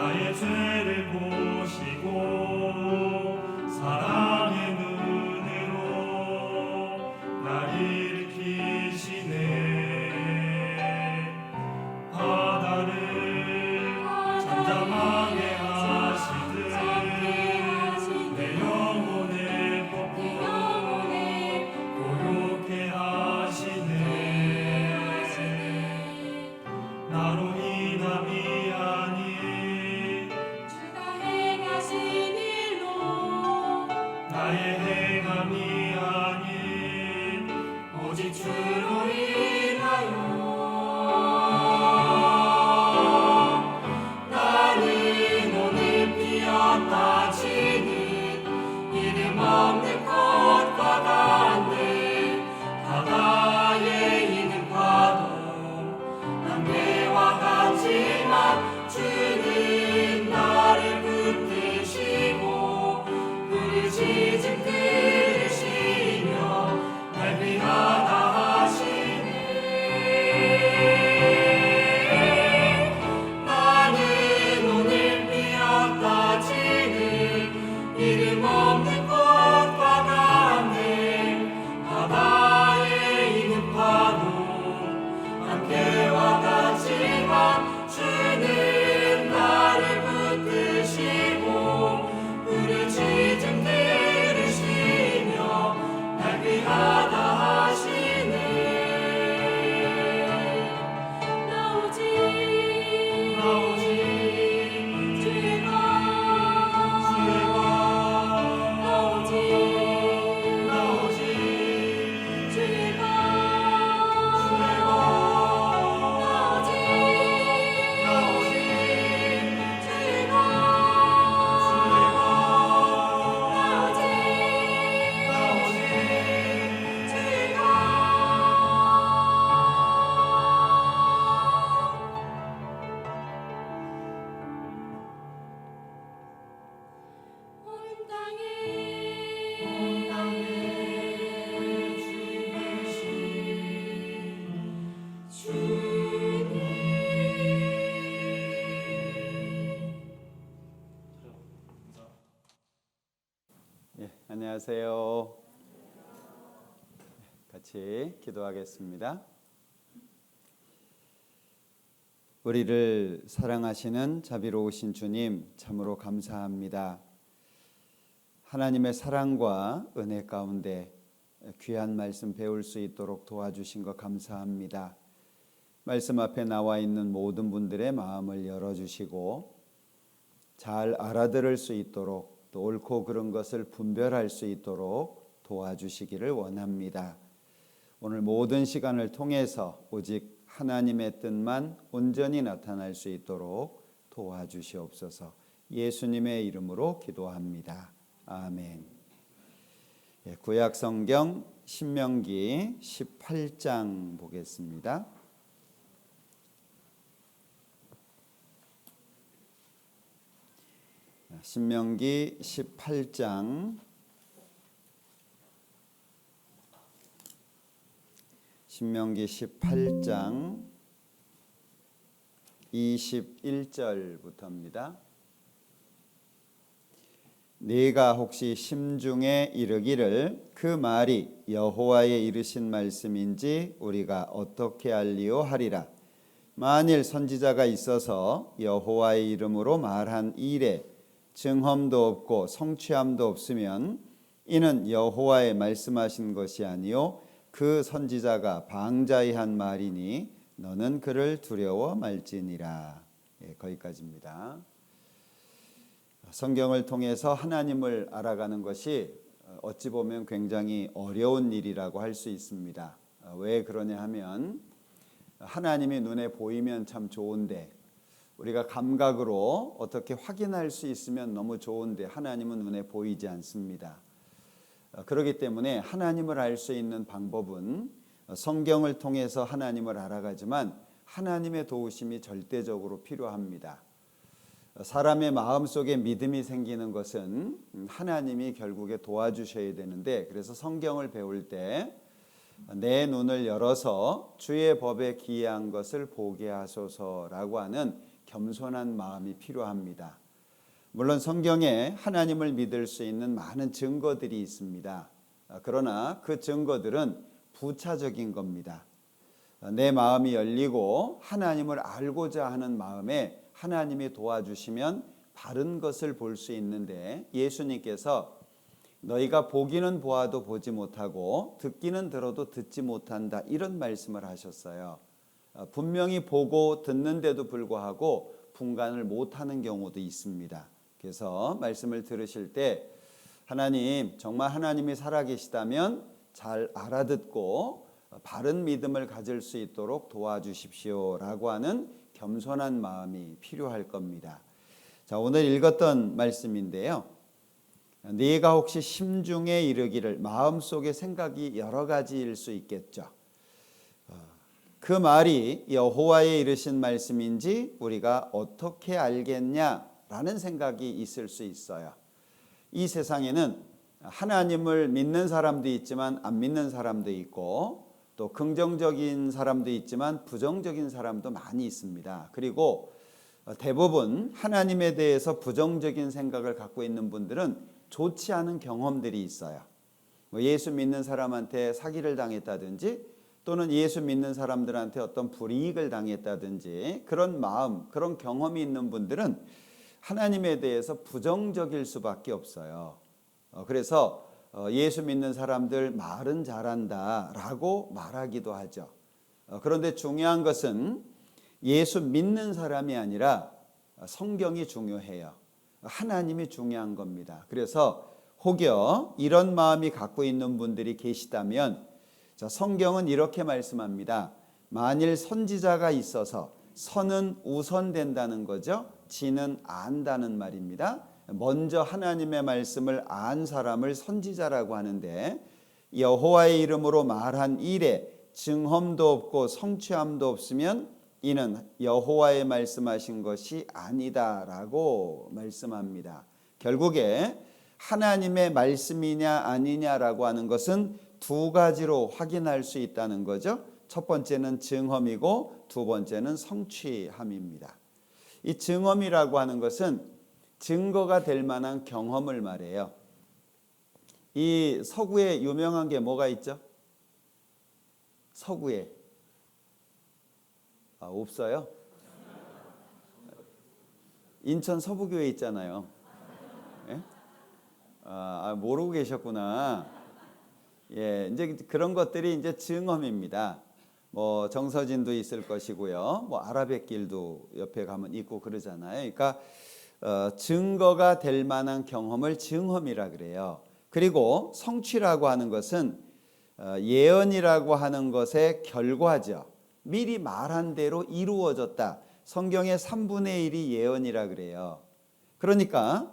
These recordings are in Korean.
나의 죄를 보시고 사랑의 눈으로 날 일으키시네. 바다를 잠잠하게 하시듯 내 영혼을 고요케 하시네. 나로 인함이 아닌 주가 행하신 일로 나의 행함이 아닌 오직 주로 인하여 나는 오늘 피었다 지는 이름 없는 꽃과 같네. 바다에 있는 파도 안개와 같지만 주는 나를 붙드시고 부르짖음 들으시며 날 위하다 하시네. 나는 오늘 피었다 지는 이름 없는 꽃과 같네. 바다에 있는 파도 안개와 같지만 주는 나를 붙드시고 부르짖음 들으시며 날 위하다 하시네. 나 오직 주의 것 나 오직 주의 것 온 땅에 주님 되신 주님. 안녕하세요. 같이 기도하겠습니다. 우리를 사랑하시는 자비로우신 주님, 참으로 감사합니다. 하나님의 사랑과 은혜 가운데 귀한 말씀 배울 수 있도록 도와주신 것 감사합니다. 말씀 앞에 나와 있는 모든 분들의 마음을 열어주시고 잘 알아들을 수 있도록 또 옳고 그른 것을 분별할 수 있도록 도와주시기를 원합니다. 오늘 모든 시간을 통해서 오직 하나님의 뜻만 온전히 나타날 수 있도록 도와주시옵소서. 예수님의 이름으로 기도합니다. 아멘. 구약 성경 신명기 18장 보겠습니다. 신명기 18장 21절부터입니다. 네가 혹시 심중에 이르기를 그 말이 여호와의 이르신 말씀인지 우리가 어떻게 알리오 하리라. 만일 선지자가 있어서 여호와의 이름으로 말한 일에 증험도 없고 성취함도 없으면 이는 여호와의 말씀하신 것이 아니요 그 선지자가 방자히 한 말이니 너는 그를 두려워 말지니라. 거기까지입니다. 성경을 통해서 하나님을 알아가는 것이 어찌 보면 굉장히 어려운 일이라고 할 수 있습니다. 왜 그러냐 하면 하나님이 눈에 보이면 참 좋은데 우리가 감각으로 어떻게 확인할 수 있으면 너무 좋은데 하나님은 눈에 보이지 않습니다. 그렇기 때문에 하나님을 알 수 있는 방법은 성경을 통해서 하나님을 알아가지만 하나님의 도우심이 절대적으로 필요합니다. 사람의 마음속에 믿음이 생기는 것은 하나님이 결국에 도와주셔야 되는데, 그래서 성경을 배울 때 내 눈을 열어서 주의 법에 기이한 것을 보게 하소서라고 하는 겸손한 마음이 필요합니다. 물론 성경에 하나님을 믿을 수 있는 많은 증거들이 있습니다. 그러나 그 증거들은 부차적인 겁니다. 내 마음이 열리고 하나님을 알고자 하는 마음에 하나님이 도와주시면 바른 것을 볼 수 있는데, 예수님께서 너희가 보기는 보아도 보지 못하고 듣기는 들어도 듣지 못한다, 이런 말씀을 하셨어요. 분명히 보고 듣는데도 불구하고 분간을 못하는 경우도 있습니다. 그래서 말씀을 들으실 때 하나님, 정말 하나님이 살아계시다면 잘 알아듣고 바른 믿음을 가질 수 있도록 도와주십시오라고 하는 겸손한 마음이 필요할 겁니다. 자, 오늘 읽었던 말씀인데요. 네가 혹시 심중에 이르기를, 마음속의 생각이 여러 가지일 수 있겠죠. 그 말이 여호와의 이르신 말씀인지 우리가 어떻게 알겠냐라는 생각이 있을 수 있어요. 이 세상에는 하나님을 믿는 사람도 있지만 안 믿는 사람도 있고, 또 긍정적인 사람도 있지만 부정적인 사람도 많이 있습니다. 그리고 대부분 하나님에 대해서 부정적인 생각을 갖고 있는 분들은 좋지 않은 경험들이 있어요. 예수 믿는 사람한테 사기를 당했다든지, 또는 예수 믿는 사람들한테 어떤 불이익을 당했다든지, 그런 마음, 그런 경험이 있는 분들은 하나님에 대해서 부정적일 수밖에 없어요. 그래서 예수 믿는 사람들 말은 잘한다라고 말하기도 하죠. 그런데 중요한 것은 예수 믿는 사람이 아니라 성경이 중요해요. 하나님이 중요한 겁니다. 그래서 혹여 이런 마음이 갖고 있는 분들이 계시다면, 자, 성경은 이렇게 말씀합니다. 만일 선지자가 있어서 선은 우선된다는 거죠. 지는 안다는 말입니다. 먼저 하나님의 말씀을 안 사람을 선지자라고 하는데, 여호와의 이름으로 말한 일에 증험도 없고 성취함도 없으면 이는 여호와의 말씀하신 것이 아니다라고 말씀합니다. 결국에 하나님의 말씀이냐 아니냐라고 하는 것은 두 가지로 확인할 수 있다는 거죠. 첫 번째는 증험이고 두 번째는 성취함입니다. 이 증험이라고 하는 것은 증거가 될 만한 경험을 말해요. 이 서구에 유명한 게 뭐가 있죠? 서구에 없어요? 인천 서부교회 있잖아요. 예? 모르고 계셨구나. 예, 이제 그런 것들이 이제 증험입니다. 뭐 정서진도 있을 것이고요. 뭐 아라뱃길도 옆에 가면 있고 그러잖아요. 그러니까 증거가 될 만한 경험을 증험이라 그래요. 그리고 성취라고 하는 것은 예언이라고 하는 것의 결과죠. 미리 말한 대로 이루어졌다. 성경의 3분의 1이 예언이라 그래요. 그러니까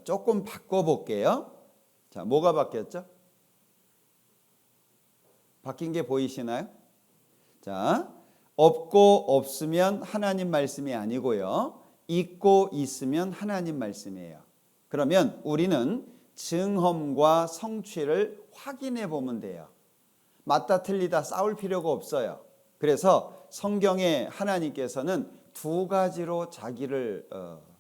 조금 바꿔볼게요. 자, 뭐가 바뀌었죠? 바뀐 게 보이시나요? 자, 없고 없으면 하나님 말씀이 아니고요. 있고 있으면 하나님 말씀이에요. 그러면 우리는 증험과 성취를 확인해 보면 돼요. 맞다 틀리다 싸울 필요가 없어요. 그래서 성경에 하나님께서는 두 가지로 자기를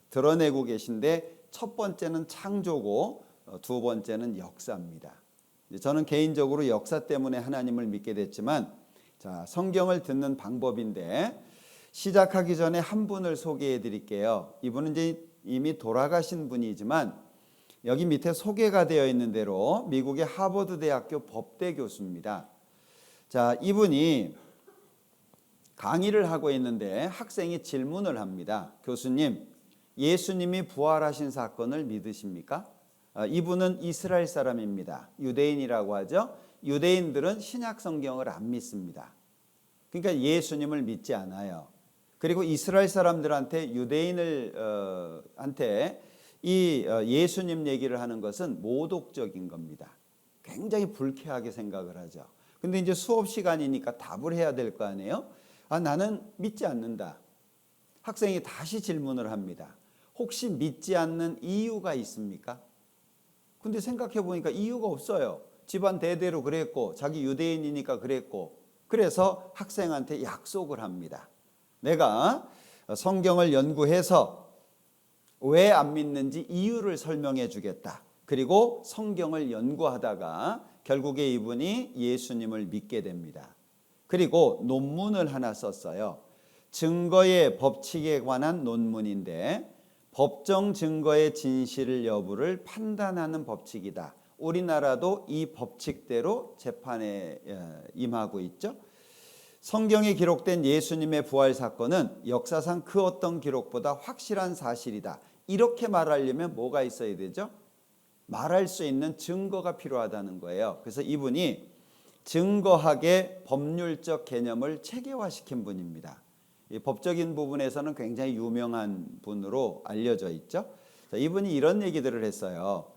드러내고 계신데, 첫 번째는 창조고 두 번째는 역사입니다. 저는 개인적으로 역사 때문에 하나님을 믿게 됐지만, 자, 성경을 듣는 방법인데 시작하기 전에 한 분을 소개해 드릴게요. 이분은 이제 이미 돌아가신 분이지만 여기 밑에 소개가 되어 있는 대로 미국의 하버드 대학교 법대 교수입니다. 자, 이분이 강의를 하고 있는데 학생이 질문을 합니다. 교수님, 예수님이 부활하신 사건을 믿으십니까? 이분은 이스라엘 사람입니다. 유대인이라고 하죠. 유대인들은 신약 성경을 안 믿습니다. 그러니까 예수님을 믿지 않아요. 그리고 이스라엘 사람들한테, 유대인한테 이 예수님 얘기를 하는 것은 모독적인 겁니다. 굉장히 불쾌하게 생각을 하죠. 근데 이제 수업 시간이니까 답을 해야 될 거 아니에요? 나는 믿지 않는다. 학생이 다시 질문을 합니다. 혹시 믿지 않는 이유가 있습니까? 근데 생각해 보니까 이유가 없어요. 집안 대대로 그랬고 자기 유대인이니까 그랬고 그래서 학생한테 약속을 합니다. 내가 성경을 연구해서 왜 안 믿는지 이유를 설명해 주겠다. 그리고 성경을 연구하다가 결국에 이분이 예수님을 믿게 됩니다. 그리고 논문을 하나 썼어요. 증거의 법칙에 관한 논문인데 법정 증거의 진실 여부를 판단하는 법칙이다. 우리나라도 이 법칙대로 재판에 임하고 있죠. 성경에 기록된 예수님의 부활 사건은 역사상 그 어떤 기록보다 확실한 사실이다. 이렇게 말하려면 뭐가 있어야 되죠? 말할 수 있는 증거가 필요하다는 거예요. 그래서 이분이 증거학의 법률적 개념을 체계화시킨 분입니다. 이 법적인 부분에서는 굉장히 유명한 분으로 알려져 있죠. 자, 이분이 이런 얘기들을 했어요.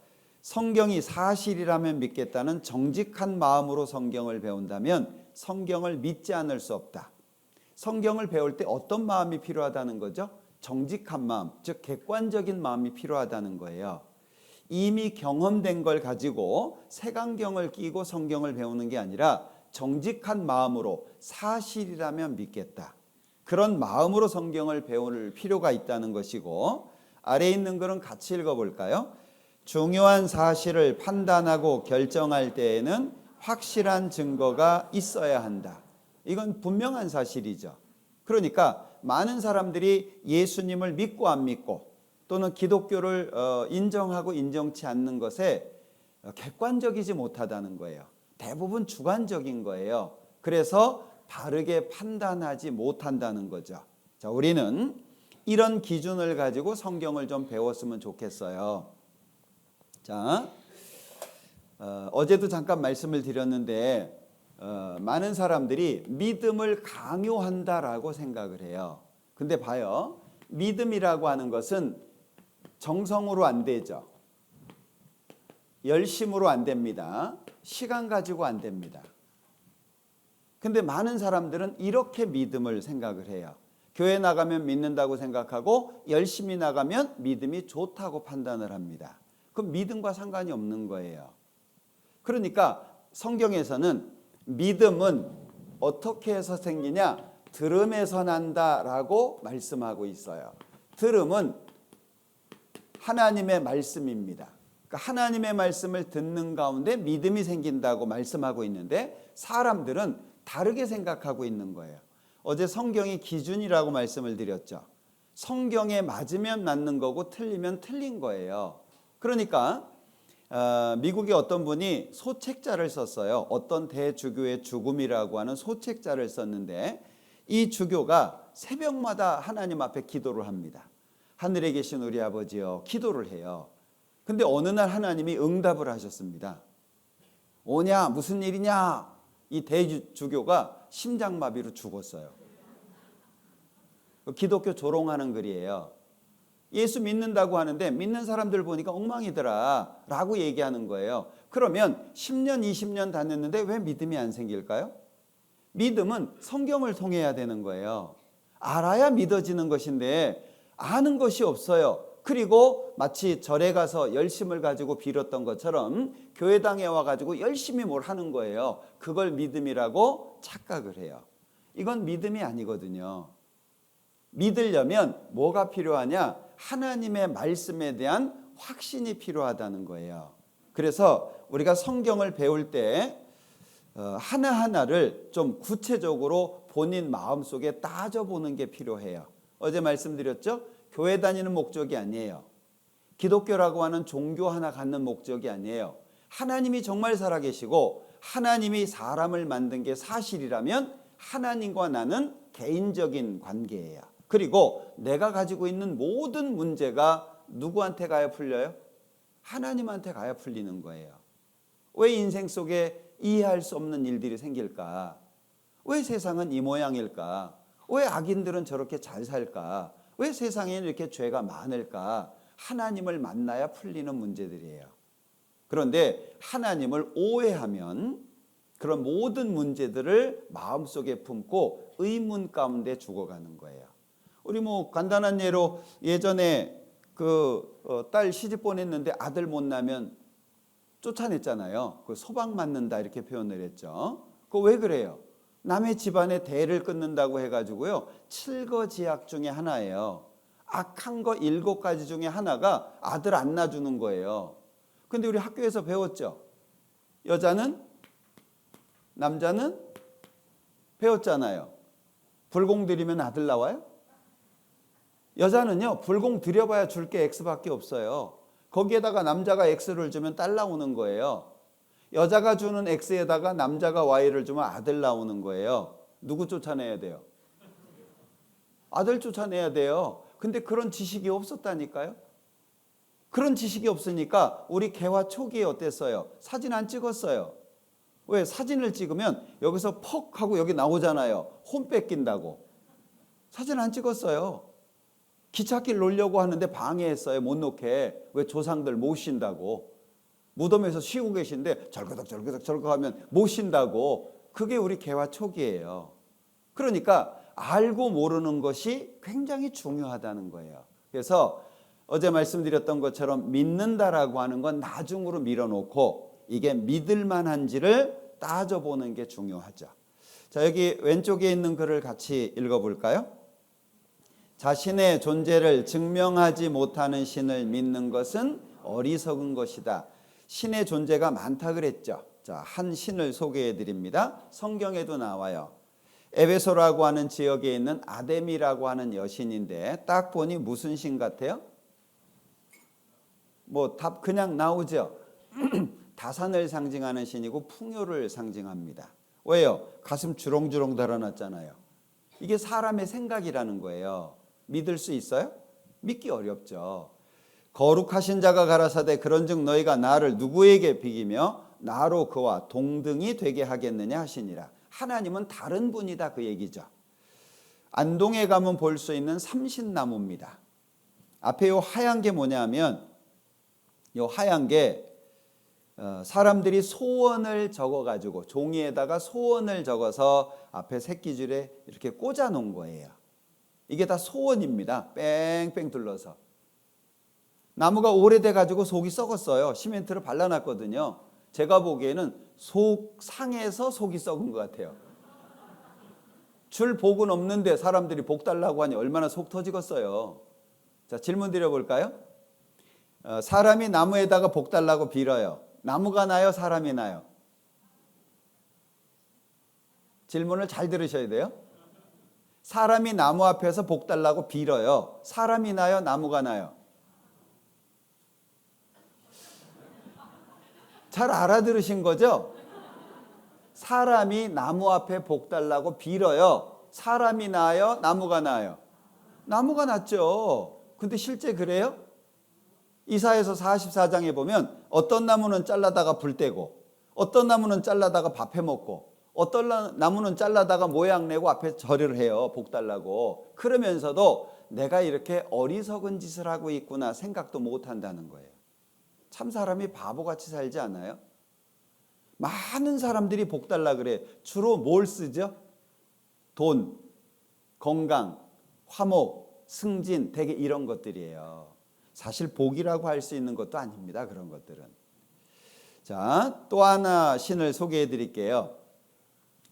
성경이 사실이라면 믿겠다는 정직한 마음으로 성경을 배운다면 성경을 믿지 않을 수 없다. 성경을 배울 때 어떤 마음이 필요하다는 거죠? 정직한 마음, 즉 객관적인 마음이 필요하다는 거예요. 이미 경험된 걸 가지고 색안경을 끼고 성경을 배우는 게 아니라 정직한 마음으로 사실이라면 믿겠다. 그런 마음으로 성경을 배울 필요가 있다는 것이고, 아래에 있는 글은 같이 읽어볼까요? 중요한 사실을 판단하고 결정할 때에는 확실한 증거가 있어야 한다. 이건 분명한 사실이죠. 그러니까 많은 사람들이 예수님을 믿고 안 믿고 또는 기독교를 인정하고 인정치 않는 것에 객관적이지 못하다는 거예요. 대부분 주관적인 거예요. 그래서 바르게 판단하지 못한다는 거죠. 자, 우리는 이런 기준을 가지고 성경을 좀 배웠으면 좋겠어요. 자, 어제도 잠깐 말씀을 드렸는데 많은 사람들이 믿음을 강요한다라고 생각을 해요. 근데 봐요. 믿음이라고 하는 것은 정성으로 안 되죠. 열심으로 안 됩니다. 시간 가지고 안 됩니다. 근데 많은 사람들은 이렇게 믿음을 생각을 해요. 교회 나가면 믿는다고 생각하고 열심히 나가면 믿음이 좋다고 판단을 합니다. 그럼 믿음과 상관이 없는 거예요. 그러니까 성경에서는 믿음은 어떻게 해서 생기냐? 들음에서 난다라고 말씀하고 있어요. 들음은 하나님의 말씀입니다. 그러니까 하나님의 말씀을 듣는 가운데 믿음이 생긴다고 말씀하고 있는데 사람들은 다르게 생각하고 있는 거예요. 어제 성경이 기준이라고 말씀을 드렸죠. 성경에 맞으면 맞는 거고 틀리면 틀린 거예요. 그러니까 미국의 어떤 분이 소책자를 썼어요. 어떤 대주교의 죽음이라고 하는 소책자를 썼는데 이 주교가 새벽마다 하나님 앞에 기도를 합니다. 하늘에 계신 우리 아버지여, 기도를 해요. 근데 어느 날 하나님이 응답을 하셨습니다. 오냐, 무슨 일이냐? 이 대주교가 심장마비로 죽었어요. 기독교 조롱하는 글이에요. 예수 믿는다고 하는데 믿는 사람들 보니까 엉망이더라 라고 얘기하는 거예요. 그러면 10년, 20년 다녔는데 왜 믿음이 안 생길까요? 믿음은 성경을 통해야 되는 거예요. 알아야 믿어지는 것인데 아는 것이 없어요. 그리고 마치 절에 가서 열심을 가지고 빌었던 것처럼 교회당에 와가지고 열심히 뭘 하는 거예요. 그걸 믿음이라고 착각을 해요. 이건 믿음이 아니거든요. 믿으려면 뭐가 필요하냐? 하나님의 말씀에 대한 확신이 필요하다는 거예요. 그래서 우리가 성경을 배울 때 하나하나를 좀 구체적으로 본인 마음속에 따져보는 게 필요해요. 어제 말씀드렸죠? 교회 다니는 목적이 아니에요. 기독교라고 하는 종교 하나 갖는 목적이 아니에요. 하나님이 정말 살아계시고 하나님이 사람을 만든 게 사실이라면 하나님과 나는 개인적인 관계예요. 그리고 내가 가지고 있는 모든 문제가 누구한테 가야 풀려요? 하나님한테 가야 풀리는 거예요. 왜 인생 속에 이해할 수 없는 일들이 생길까? 왜 세상은 이 모양일까? 왜 악인들은 저렇게 잘 살까? 왜 세상에는 이렇게 죄가 많을까? 하나님을 만나야 풀리는 문제들이에요. 그런데 하나님을 오해하면 그런 모든 문제들을 마음속에 품고 의문 가운데 죽어가는 거예요. 우리 간단한 예로 예전에 딸 시집 보냈는데 아들 못 나면 쫓아냈잖아요. 그 소방 맞는다 이렇게 표현을 했죠. 그거 왜 그래요? 남의 집안에 대를 끊는다고 해가지고요. 7거지약 중에 하나예요. 악한 거 7가지 중에 하나가 아들 안 낳아주는 거예요. 근데 우리 학교에서 배웠죠. 여자는 남자는 배웠잖아요. 불공 들이면 아들 나와요? 여자는요, 불공 들여봐야 줄 게 X밖에 없어요. 거기에다가 남자가 X를 주면 딸 나오는 거예요. 여자가 주는 X에다가 남자가 Y를 주면 아들 나오는 거예요. 누구 쫓아내야 돼요? 아들 쫓아내야 돼요. 근데 그런 지식이 없었다니까요. 그런 지식이 없으니까 우리 개화 초기에 어땠어요? 사진 안 찍었어요. 왜? 사진을 찍으면 여기서 퍽 하고 여기 나오잖아요. 혼 뺏긴다고. 사진 안 찍었어요. 기찻길 놓으려고 하는데 방해했어요. 못 놓게. 왜? 조상들 모신다고. 무덤에서 쉬고 계신데 절거덕 하면 모신다고. 그게 우리 개화 초기예요. 그러니까 알고 모르는 것이 굉장히 중요하다는 거예요. 그래서 어제 말씀드렸던 것처럼 믿는다라고 하는 건 나중으로 밀어놓고 이게 믿을 만한지를 따져보는 게 중요하죠. 자, 여기 왼쪽에 있는 글을 같이 읽어볼까요? 자신의 존재를 증명하지 못하는 신을 믿는 것은 어리석은 것이다. 신의 존재가 많다 그랬죠. 자, 한 신을 소개해 드립니다. 성경에도 나와요. 에베소라고 하는 지역에 있는 아데미라고 하는 여신인데 딱 보니 무슨 신 같아요? 뭐 답 그냥 나오죠. 다산을 상징하는 신이고 풍요를 상징합니다. 왜요? 가슴 주렁주렁 달아놨잖아요. 이게 사람의 생각이라는 거예요. 믿을 수 있어요? 믿기 어렵죠. 거룩하신 자가 가라사대 그런즉 너희가 나를 누구에게 비기며 나로 그와 동등이 되게 하겠느냐 하시니라. 하나님은 다른 분이다 그 얘기죠. 안동에 가면 볼 수 있는 삼신나무입니다. 앞에 요 하얀 게 뭐냐면 요 하얀 게 사람들이 소원을 적어가지고 종이에다가 소원을 적어서 앞에 새끼줄에 이렇게 꽂아 놓은 거예요. 이게 다 소원입니다. 뺑뺑 둘러서. 나무가 오래돼 가지고 속이 썩었어요. 시멘트를 발라놨거든요. 제가 보기에는 속 상해서 속이 썩은 것 같아요. 줄 복은 없는데 사람들이 복 달라고 하니 얼마나 속 터지겠어요. 자, 질문 드려볼까요? 사람이 나무에다가 복 달라고 빌어요. 나무가 나요? 사람이 나요? 질문을 잘 들으셔야 돼요. 사람이 나무 앞에서 복 달라고 빌어요. 사람이 나요? 나무가 나요? 잘 알아들으신 거죠? 사람이 나무 앞에 복 달라고 빌어요. 사람이 나요? 나무가 나요? 나무가 낫죠. 근데 실제 그래요? 이사야서 44장에 보면 어떤 나무는 잘라다가 불 떼고 어떤 나무는 잘라다가 밥 해먹고 어떤 나무는 잘라다가 모양 내고 앞에 절을 해요. 복 달라고. 그러면서도 내가 이렇게 어리석은 짓을 하고 있구나 생각도 못 한다는 거예요. 참 사람이 바보같이 살지 않아요? 많은 사람들이 복 달라 그래. 주로 뭘 쓰죠? 돈, 건강, 화목, 승진, 대개 이런 것들이에요. 사실 복이라고 할 수 있는 것도 아닙니다. 그런 것들은. 자, 또 하나 신을 소개해 드릴게요.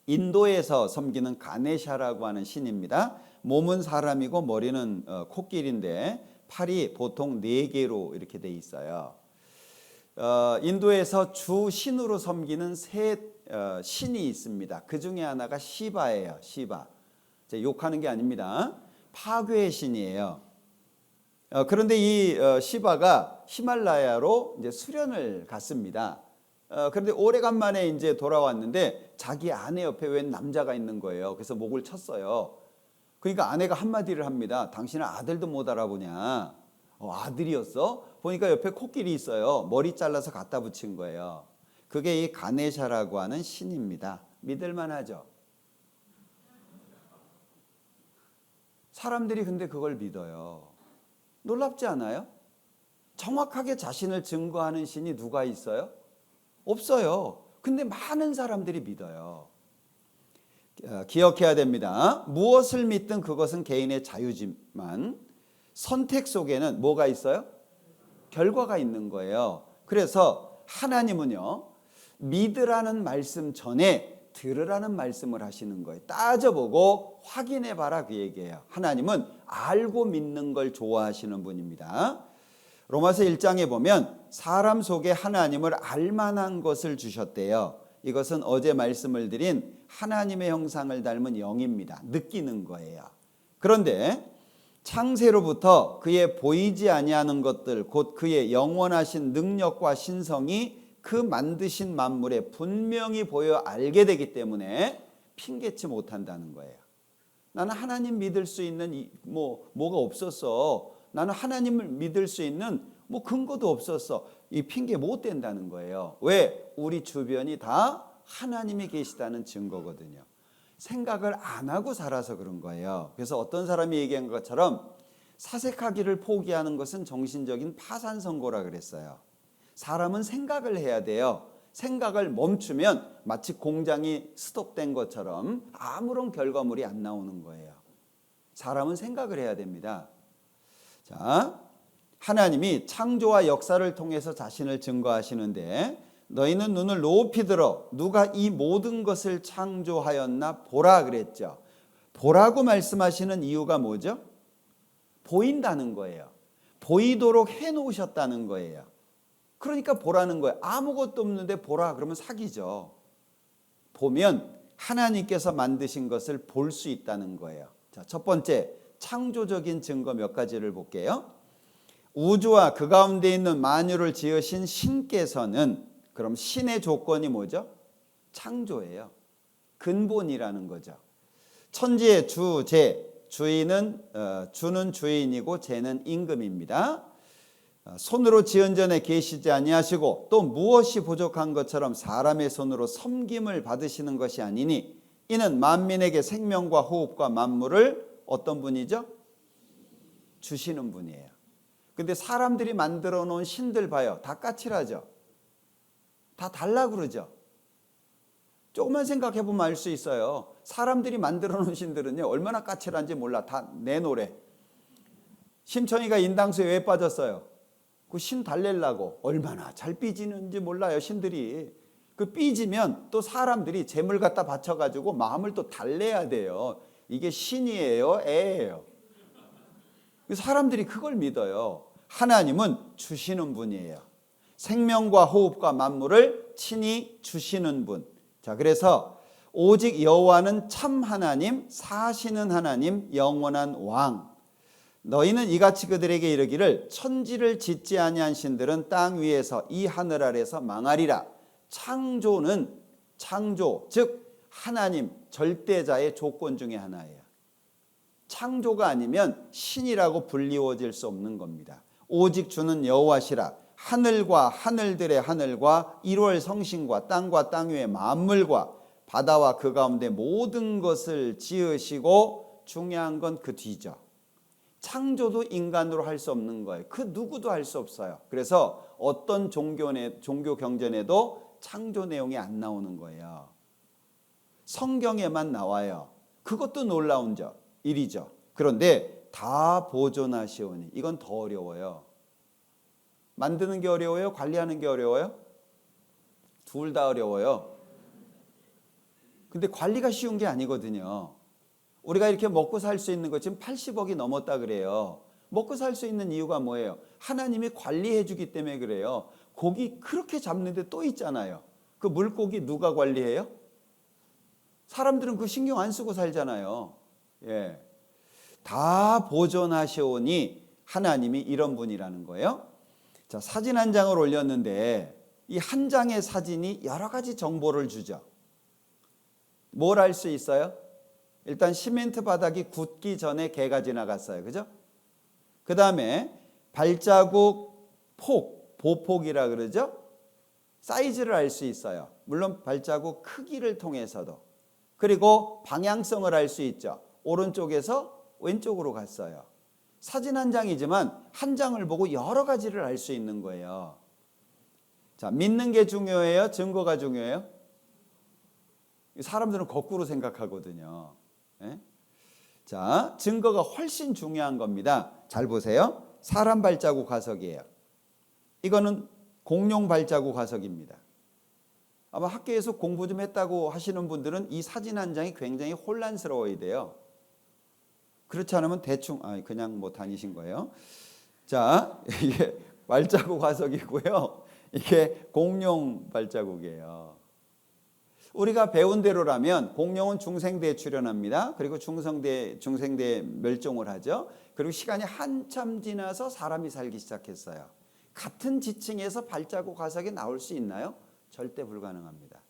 인도에서 섬기는 가네샤라고 하는 신입니다. 몸은 사람이고 머리는 코끼리인데 팔이 보통 4개로 이렇게 돼 있어요. 인도에서 주 신으로 섬기는 세 신이 있습니다. 그 중에 하나가 시바예요. 시바. 욕하는 게 아닙니다. 파괴의 신이에요. 그런데 이 시바가 히말라야로 이제 수련을 갔습니다. 그런데 오래간만에 이제 돌아왔는데 자기 아내 옆에 웬 남자가 있는 거예요. 그래서 목을 쳤어요. 그러니까 아내가 한마디를 합니다. 당신은 아들도 못 알아보냐? 아들이었어? 보니까 옆에 코끼리 있어요. 머리 잘라서 갖다 붙인 거예요. 그게 이 가네샤라고 하는 신입니다. 믿을만 하죠? 사람들이 근데 그걸 믿어요. 놀랍지 않아요? 정확하게 자신을 증거하는 신이 누가 있어요? 없어요. 근데 많은 사람들이 믿어요. 기억해야 됩니다. 무엇을 믿든 그것은 개인의 자유지만 선택 속에는 뭐가 있어요? 결과가 있는 거예요. 그래서 하나님은요, 믿으라는 말씀 전에 들으라는 말씀을 하시는 거예요. 따져보고 확인해봐라, 그 얘기예요. 하나님은 알고 믿는 걸 좋아하시는 분입니다. 로마서 1장에 보면 사람 속에 하나님을 알만한 것을 주셨대요. 이것은 어제 말씀을 드린 하나님의 형상을 닮은 영입니다. 느끼는 거예요. 그런데 창세로부터 그의 보이지 아니하는 것들, 곧 그의 영원하신 능력과 신성이 그 만드신 만물에 분명히 보여 알게 되기 때문에 핑계치 못한다는 거예요. 나는 하나님 믿을 수 있는 뭐가 없었어. 나는 하나님을 믿을 수 있는 근거도 없었어. 이 핑계 못 된다는 거예요. 왜? 우리 주변이 다 하나님이 계시다는 증거거든요. 생각을 안 하고 살아서 그런 거예요. 그래서 어떤 사람이 얘기한 것처럼 사색하기를 포기하는 것은 정신적인 파산 선고라 그랬어요. 사람은 생각을 해야 돼요. 생각을 멈추면 마치 공장이 스톱된 것처럼 아무런 결과물이 안 나오는 거예요. 사람은 생각을 해야 됩니다. 자, 하나님이 창조와 역사를 통해서 자신을 증거하시는데 너희는 눈을 높이 들어 누가 이 모든 것을 창조하였나 보라 그랬죠. 보라고 말씀하시는 이유가 뭐죠? 보인다는 거예요. 보이도록 해놓으셨다는 거예요. 그러니까 보라는 거예요. 아무것도 없는데 보라 그러면 사기죠. 보면 하나님께서 만드신 것을 볼 수 있다는 거예요. 자, 첫 번째 창조적인 증거 몇 가지를 볼게요. 우주와 그 가운데 있는 만유를 지으신 신께서는, 그럼 신의 조건이 뭐죠? 창조예요. 근본이라는 거죠. 천지의 주, 제, 주인은 주는 주인이고 제는 임금입니다. 손으로 지은 전에 계시지 아니하시고 또 무엇이 부족한 것처럼 사람의 손으로 섬김을 받으시는 것이 아니니 이는 만민에게 생명과 호흡과 만물을 어떤 분이죠? 주시는 분이에요. 근데 사람들이 만들어 놓은 신들 봐요. 다 까칠하죠. 다 달라 그러죠. 조금만 생각해 보면 알 수 있어요. 사람들이 만들어 놓은 신들은요, 얼마나 까칠한지 몰라. 다 내 노래. 심청이가 인당수에 왜 빠졌어요? 그 신 달래려고. 얼마나 잘 삐지는지 몰라요, 신들이. 그 삐지면 또 사람들이 재물 갖다 바쳐가지고 마음을 또 달래야 돼요. 이게 신이에요, 애예요. 사람들이 그걸 믿어요. 하나님은 주시는 분이에요. 생명과 호흡과 만물을 친히 주시는 분. 자, 그래서 오직 여호와는 참 하나님, 사시는 하나님, 영원한 왕. 너희는 이같이 그들에게 이르기를 천지를 짓지 아니한 신들은 땅 위에서 이 하늘 아래서 망하리라. 창조는 창조, 즉 하나님 절대자의 조건 중에 하나예요. 창조가 아니면 신이라고 불리워질 수 없는 겁니다. 오직 주는 여호와시라. 하늘과 하늘들의 하늘과 1월 성신과 땅과 땅 위의 만물과 바다와 그 가운데 모든 것을 지으시고, 중요한 건 그 뒤죠. 창조도 인간으로 할 수 없는 거예요. 그 누구도 할 수 없어요. 그래서 어떤 종교 경전에도 창조 내용이 안 나오는 거예요. 성경에만 나와요. 그것도 놀라운 일이죠. 그런데 다 보존하시오니, 이건 더 어려워요. 만드는 게 어려워요? 관리하는 게 어려워요? 둘 다 어려워요. 근데 관리가 쉬운 게 아니거든요. 우리가 이렇게 먹고 살 수 있는 거 지금 80억이 넘었다 그래요. 먹고 살 수 있는 이유가 뭐예요? 하나님이 관리해 주기 때문에 그래요. 고기 그렇게 잡는데 또 있잖아요. 그 물고기 누가 관리해요? 사람들은 그 신경 안 쓰고 살잖아요. 예. 다 보존하시오니 하나님이 이런 분이라는 거예요. 자, 사진 한 장을 올렸는데 이 한 장의 사진이 여러 가지 정보를 주죠. 뭘 알 수 있어요? 일단 시멘트 바닥이 굳기 전에 개가 지나갔어요. 그죠? 그 다음에 발자국 폭, 보폭이라 그러죠? 사이즈를 알 수 있어요. 물론 발자국 크기를 통해서도. 그리고 방향성을 알 수 있죠. 오른쪽에서 왼쪽으로 갔어요. 사진 한 장이지만 한 장을 보고 여러 가지를 알 수 있는 거예요. 자, 믿는 게 중요해요? 증거가 중요해요? 사람들은 거꾸로 생각하거든요. 예? 자, 증거가 훨씬 중요한 겁니다. 잘 보세요. 사람 발자국 화석이에요. 이거는 공룡 발자국 화석입니다. 아마 학교에서 공부 좀 했다고 하시는 분들은 이 사진 한 장이 굉장히 혼란스러워야 돼요. 그렇지 않으면 대충 그냥 뭐 다니신 거예요. 자, 이게 발자국 화석이고요. 이게 공룡 발자국이에요. 우리가 배운 대로라면 공룡은 중생대에 출현합니다. 그리고 중생대에 멸종을 하죠. 그리고 시간이 한참 지나서 사람이 살기 시작했어요. 같은 지층에서 발자국 화석이 나올 수 있나요? 절대 불가능합니다.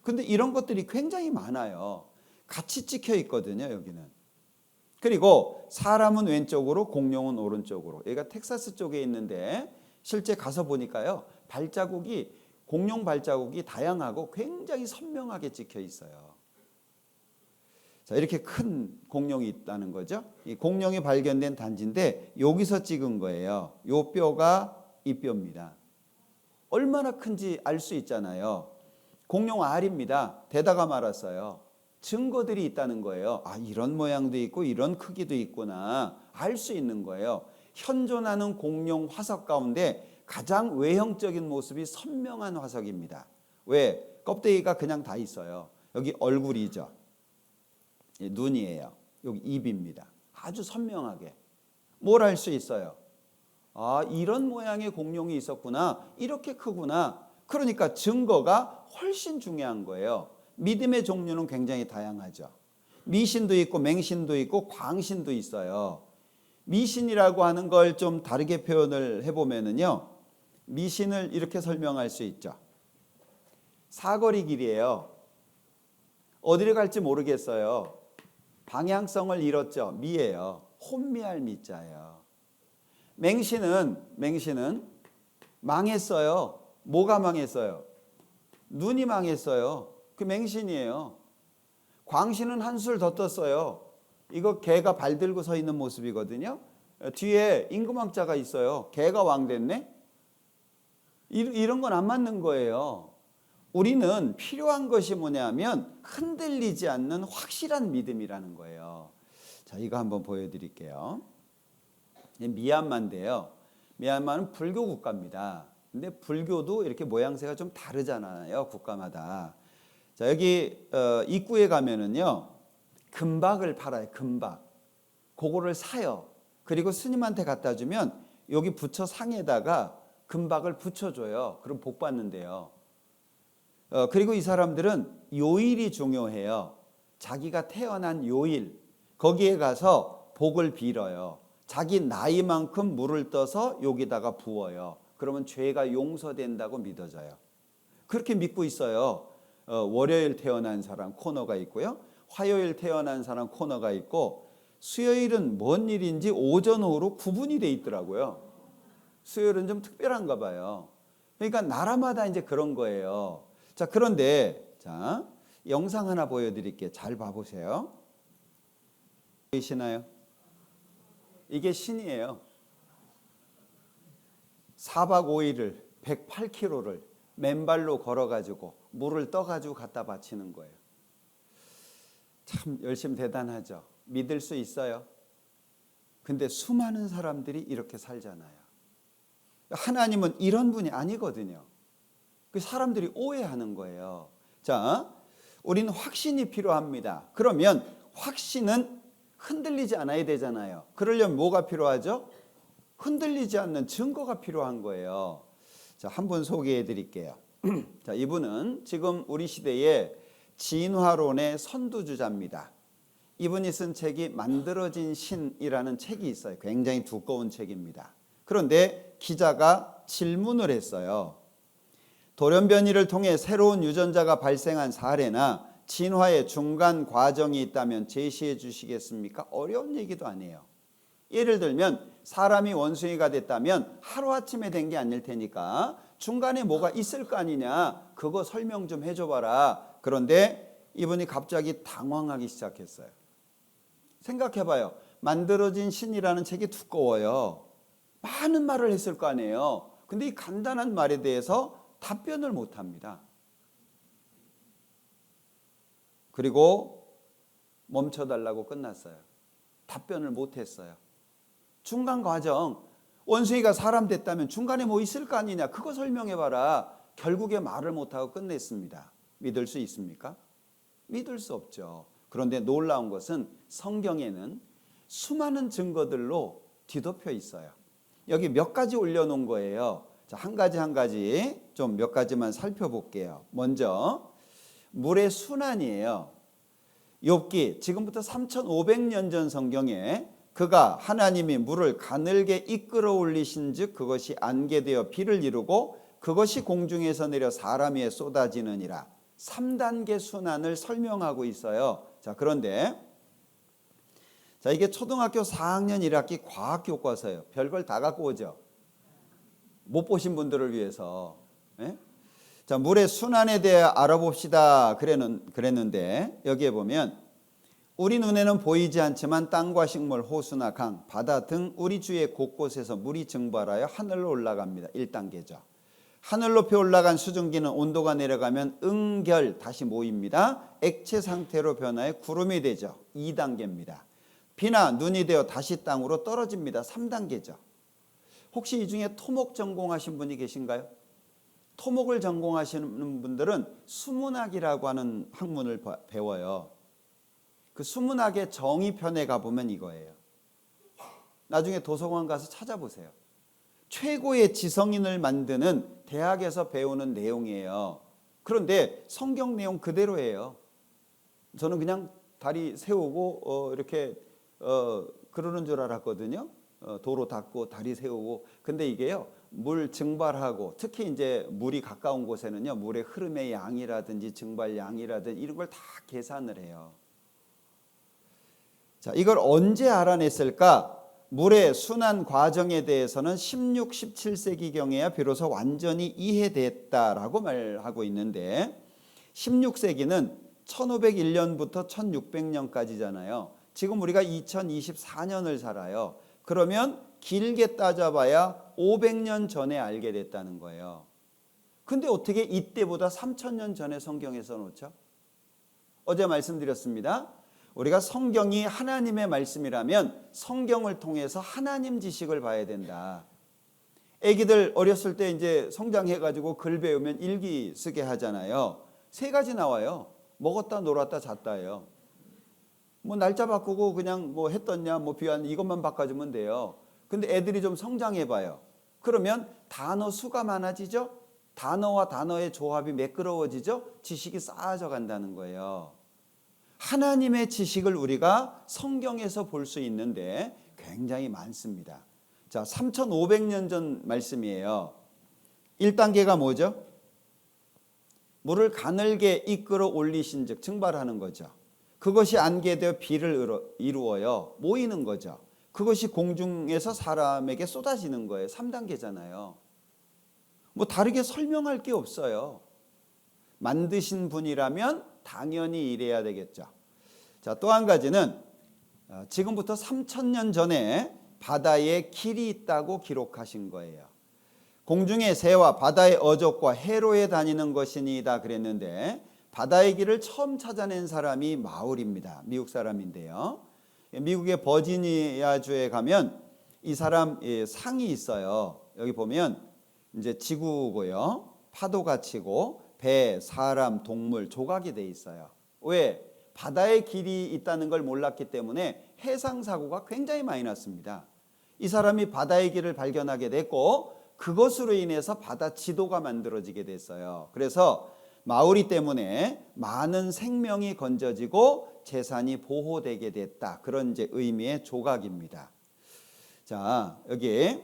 근데 이런 것들이 굉장히 많아요. 같이 찍혀 있거든요, 여기는. 그리고 사람은 왼쪽으로, 공룡은 오른쪽으로. 여기가 텍사스 쪽에 있는데 실제 가서 보니까요, 공룡 발자국이 다양하고 굉장히 선명하게 찍혀 있어요. 자, 이렇게 큰 공룡이 있다는 거죠. 이 공룡이 발견된 단지인데 여기서 찍은 거예요. 요 뼈가 이 뼈입니다. 얼마나 큰지 알 수 있잖아요. 공룡 알입니다. 대다가 말았어요. 증거들이 있다는 거예요. 이런 모양도 있고 이런 크기도 있구나. 알 수 있는 거예요. 현존하는 공룡 화석 가운데 가장 외형적인 모습이 선명한 화석입니다. 왜? 껍데기가 그냥 다 있어요. 여기 얼굴이죠. 눈이에요. 여기 입입니다. 아주 선명하게. 뭘 알 수 있어요? 이런 모양의 공룡이 있었구나. 이렇게 크구나. 그러니까 증거가 훨씬 중요한 거예요. 믿음의 종류는 굉장히 다양하죠. 미신도 있고 맹신도 있고 광신도 있어요. 미신이라고 하는 걸 좀 다르게 표현을 해보면은요, 미신을 이렇게 설명할 수 있죠. 사거리 길이에요. 어디를 갈지 모르겠어요. 방향성을 잃었죠. 미예요. 혼미할 미자예요. 맹신은 망했어요. 뭐가 망했어요? 눈이 망했어요. 그 맹신이에요. 광신은 한술 더 떴어요. 이거 개가 발 들고 서 있는 모습이거든요. 뒤에 임금왕자가 있어요. 개가 왕 됐네? 이런 건 안 맞는 거예요. 우리는 필요한 것이 뭐냐면 흔들리지 않는 확실한 믿음이라는 거예요. 자, 이거 한번 보여드릴게요. 미얀마인데요. 미얀마는 불교 국가입니다. 근데 불교도 이렇게 모양새가 좀 다르잖아요, 국가마다. 자, 여기 입구에 가면은요, 금박을 팔아요. 금박. 그거를 사요. 그리고 스님한테 갖다 주면 여기 부처 상에다가 금박을 붙여줘요. 그럼 복 받는데요. 그리고 이 사람들은 요일이 중요해요. 자기가 태어난 요일, 거기에 가서 복을 빌어요. 자기 나이만큼 물을 떠서 여기다가 부어요. 그러면 죄가 용서된다고 믿어져요. 그렇게 믿고 있어요. 월요일 태어난 사람 코너가 있고요. 화요일 태어난 사람 코너가 있고, 수요일은 뭔 일인지 오전 오후로 구분이 돼 있더라고요. 수요일은 좀 특별한가 봐요. 그러니까 나라마다 이제 그런 거예요. 자, 그런데 자, 영상 하나 보여드릴게요. 잘 봐보세요. 보이시나요? 이게 신이에요. 4박 5일을 108km를 맨발로 걸어가지고 물을 떠가지고 갖다 바치는 거예요. 참 열심 대단하죠. 믿을 수 있어요. 근데 수많은 사람들이 이렇게 살잖아요. 하나님은 이런 분이 아니거든요. 그 사람들이 오해하는 거예요. 자, 우리는 확신이 필요합니다. 그러면 확신은 흔들리지 않아야 되잖아요. 그러려면 뭐가 필요하죠? 흔들리지 않는 증거가 필요한 거예요. 자, 한 분 소개해 드릴게요. 자, 이분은 지금 우리 시대의 진화론의 선두주자입니다. 이분이 쓴 책이 만들어진 신이라는 책이 있어요. 굉장히 두꺼운 책입니다. 그런데 기자가 질문을 했어요. 돌연변이를 통해 새로운 유전자가 발생한 사례나 진화의 중간 과정이 있다면 제시해 주시겠습니까? 어려운 얘기도 아니에요. 예를 들면 사람이 원숭이가 됐다면 하루아침에 된 게 아닐 테니까 중간에 뭐가 있을 거 아니냐, 그거 설명 좀 해줘 봐라. 그런데 이분이 갑자기 당황하기 시작했어요. 생각해봐요. 만들어진 신이라는 책이 두꺼워요. 많은 말을 했을 거 아니에요. 근데 이 간단한 말에 대해서 답변을 못합니다. 그리고 멈춰달라고 끝났어요. 답변을 못했어요. 중간 과정, 원숭이가 사람 됐다면 중간에 뭐 있을 거 아니냐, 그거 설명해봐라. 결국에 말을 못하고 끝냈습니다. 믿을 수 있습니까? 믿을 수 없죠. 그런데 놀라운 것은 성경에는 수많은 증거들로 뒤덮여 있어요. 여기 몇 가지 올려놓은 거예요. 자, 한 가지 좀 몇 가지만 살펴볼게요. 먼저 물의 순환이에요. 욥기 지금부터 3500년 전 성경에 그가 하나님이 물을 가늘게 이끌어 올리신즉 그것이 안개되어 비를 이루고 그것이 공중에서 내려 사람 위에 쏟아지느니라. 3단계 순환을 설명하고 있어요. 자, 그런데 자, 이게 초등학교 4학년 1학기 과학 교과서예요. 별걸 다 갖고 오죠. 못 보신 분들을 위해서. 예? 자, 물의 순환에 대해 알아봅시다. 그랬는데 여기에 보면 우리 눈에는 보이지 않지만 땅과 식물, 호수나 강, 바다 등 우리 주위의 곳곳에서 물이 증발하여 하늘로 올라갑니다. 1단계죠. 하늘 높이 올라간 수증기는 온도가 내려가면 응결 다시 모입니다. 액체 상태로 변하여 구름이 되죠. 2단계입니다. 비나 눈이 되어 다시 땅으로 떨어집니다. 3단계죠. 혹시 이 중에 토목 전공하신 분이 계신가요? 토목을 전공하시는 분들은 수문학이라고 하는 학문을 배워요. 그 수문학의 정의편에 가보면 이거예요. 나중에 도서관 가서 찾아보세요. 최고의 지성인을 만드는 대학에서 배우는 내용이에요. 그런데 성경 내용 그대로예요. 저는 그냥 다리 세우고 이렇게 그러는 줄 알았거든요. 도로 닦고 다리 세우고. 근데 이게요, 물 증발하고 특히 이제 물이 가까운 곳에는요, 물의 흐름의 양이라든지 증발 양이라든지 이런 걸 다 계산을 해요. 자, 이걸 언제 알아냈을까? 물의 순환 과정에 대해서는 16, 17세기경에야 비로소 완전히 이해됐다라고 말하고 있는데 16세기는 1501년부터 1600년까지잖아요. 지금 우리가 2024년을 살아요. 그러면 길게 따져봐야 500년 전에 알게 됐다는 거예요. 근데 어떻게 이때보다 3000년 전에 성경에 써놓죠? 어제 말씀드렸습니다. 우리가 성경이 하나님의 말씀이라면 성경을 통해서 하나님 지식을 봐야 된다. 애기들 어렸을 때 이제 성장해가지고 글 배우면 일기 쓰게 하잖아요. 3가지 나와요. 먹었다, 놀았다, 잤다예요. 뭐 날짜 바꾸고 그냥 뭐 했더냐, 뭐 비완 이것만 바꿔주면 돼요. 근데 애들이 좀 성장해봐요. 그러면 단어 수가 많아지죠? 단어와 단어의 조합이 매끄러워지죠? 지식이 쌓아져 간다는 거예요. 하나님의 지식을 우리가 성경에서 볼 수 있는데 굉장히 많습니다. 자, 3500년 전 말씀이에요. 1단계가 뭐죠? 물을 가늘게 이끌어 올리신 즉 증발하는 거죠. 그것이 안개되어 비를 이루어요. 모이는 거죠. 그것이 공중에서 사람에게 쏟아지는 거예요. 3단계잖아요. 뭐 다르게 설명할 게 없어요. 만드신 분이라면 당연히 이래야 되겠죠. 자, 또 한 가지는 지금부터 3000년 전에 바다에 길이 있다고 기록하신 거예요. 공중의 새와 바다의 어족과 해로에 다니는 것이니이다 그랬는데 바다의 길을 처음 찾아낸 사람이 마울입니다. 미국 사람인데요. 미국의 버지니아주에 가면 이 사람 상이 있어요. 여기 보면 이제 지구고요. 파도가 치고 배, 사람, 동물 조각이 돼 있어요. 왜? 바다의 길이 있다는 걸 몰랐기 때문에 해상 사고가 굉장히 많이 났습니다. 이 사람이 바다의 길을 발견하게 됐고 그것으로 인해서 바다 지도가 만들어지게 됐어요. 그래서 마우리 때문에 많은 생명이 건져지고 재산이 보호되게 됐다. 그런 이제 의미의 조각입니다. 자, 여기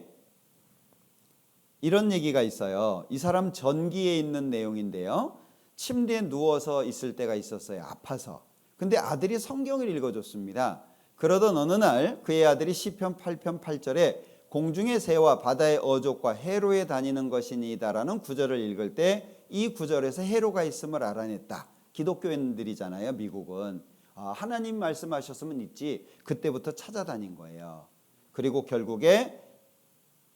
이런 얘기가 있어요. 이 사람 전기에 있는 내용인데요. 침대에 누워서 있을 때가 있었어요. 아파서. 근데 아들이 성경을 읽어줬습니다. 그러던 어느 날 그의 아들이 시편 8편 8절에 공중의 새와 바다의 어족과 해로에 다니는 것이니이다라는 구절을 읽을 때 이 구절에서 해로가 있음을 알아냈다. 기독교인들이잖아요, 미국은. 하나님 말씀하셨으면 있지. 그때부터 찾아다닌 거예요. 그리고 결국에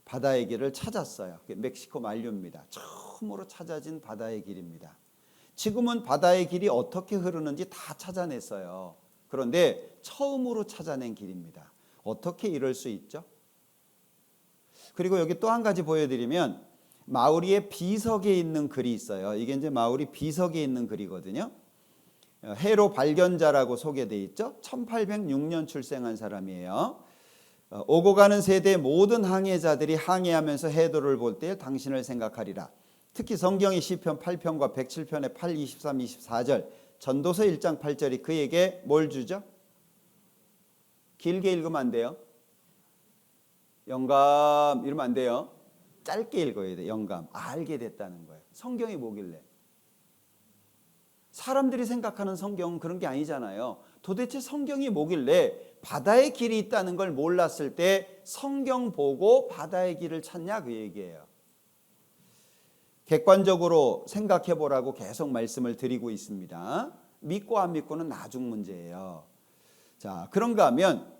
바다의 길을 찾았어요. 멕시코 만류입니다. 처음으로 찾아진 바다의 길입니다. 지금은 바다의 길이 어떻게 흐르는지 다 찾아냈어요. 그런데 처음으로 찾아낸 길입니다. 어떻게 이럴 수 있죠? 그리고 여기 또 한 가지 보여드리면 마우리의 비석에 있는 글이 있어요. 이게 이제 마우리 비석에 있는 글이거든요. 해로 발견자라고 소개돼 있죠. 1806년 출생한 사람이에요. 오고 가는 세대의 모든 항해자들이 항해하면서 해도를 볼 때 당신을 생각하리라. 특히 성경의 시편 8편과 107편의 8, 23, 24절 전도서 1장 8절이 그에게 뭘 주죠? 길게 읽으면 안 돼요. 영감 이러면 안 돼요. 짧게 읽어야 돼. 영감. 알게 됐다는 거예요. 성경이 뭐길래? 사람들이 생각하는 성경은 그런 게 아니잖아요. 도대체 성경이 뭐길래 바다의 길이 있다는 걸 몰랐을 때 성경 보고 바다의 길을 찾냐 그 얘기예요. 객관적으로 생각해 보라고 계속 말씀을 드리고 있습니다. 믿고 안 믿고는 나중 문제예요. 자, 그런가 하면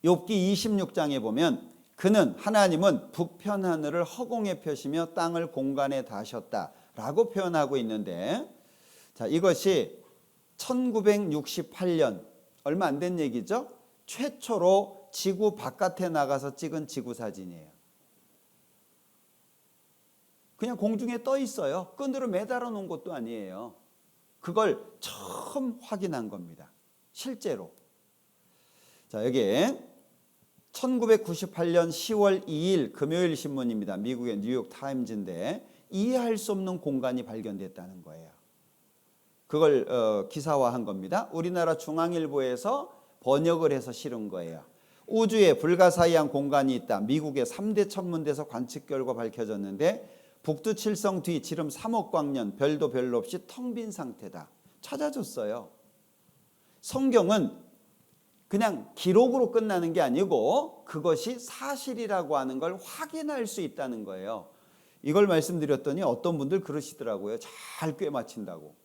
욥기 26장에 보면 그는 하나님은 북편 하늘을 허공에 펴시며 땅을 공간에 다셨다라고 표현하고 있는데 자, 이것이 1968년 얼마 안 된 얘기죠. 최초로 지구 바깥에 나가서 찍은 지구 사진이에요. 그냥 공중에 떠 있어요. 끈으로 매달아 놓은 것도 아니에요. 그걸 처음 확인한 겁니다. 실제로. 자, 여기 1998년 10월 2일 금요일 신문입니다. 미국의 뉴욕 타임즈인데 이해할 수 없는 공간이 발견됐다는 거예요. 그걸 기사화한 겁니다. 우리나라 중앙일보에서 번역을 해서 실은 거예요. 우주에 불가사의한 공간이 있다. 미국의 3대 천문대에서 관측 결과 밝혀졌는데 북두칠성 뒤 지름 3억 광년 별도 별로 없이 텅 빈 상태다. 찾아줬어요. 성경은 그냥 기록으로 끝나는 게 아니고 그것이 사실이라고 하는 걸 확인할 수 있다는 거예요. 이걸 말씀드렸더니 어떤 분들 그러시더라고요. 잘 꿰맞힌다고.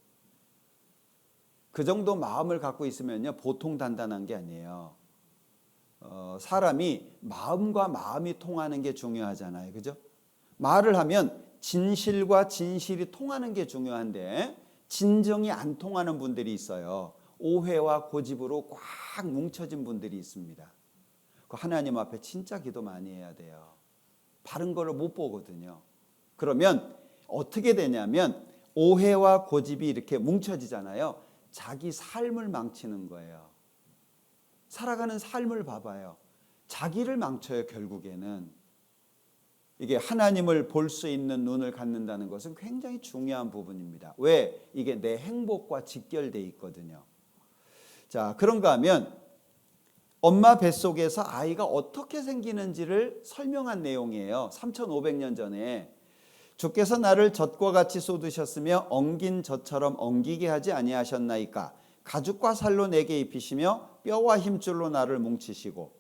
그 정도 마음을 갖고 있으면요 보통 단단한 게 아니에요. 사람이 마음과 마음이 통하는 게 중요하잖아요. 그죠? 말을 하면 진실과 진실이 통하는 게 중요한데 진정이 안 통하는 분들이 있어요. 오해와 고집으로 꽉 뭉쳐진 분들이 있습니다. 그 하나님 앞에 진짜 기도 많이 해야 돼요. 바른 걸로 못 보거든요. 그러면 어떻게 되냐면 오해와 고집이 이렇게 뭉쳐지잖아요. 자기 삶을 망치는 거예요. 살아가는 삶을 봐봐요. 자기를 망쳐요. 결국에는. 이게 하나님을 볼 수 있는 눈을 갖는다는 것은 굉장히 중요한 부분입니다. 왜? 이게 내 행복과 직결되어 있거든요. 자, 그런가 하면 엄마 뱃속에서 아이가 어떻게 생기는지를 설명한 내용이에요. 3500년 전에 주께서 나를 젖과 같이 쏟으셨으며 엉긴 젖처럼 엉기게 하지 아니하셨나이까. 가죽과 살로 내게 입히시며 뼈와 힘줄로 나를 뭉치시고.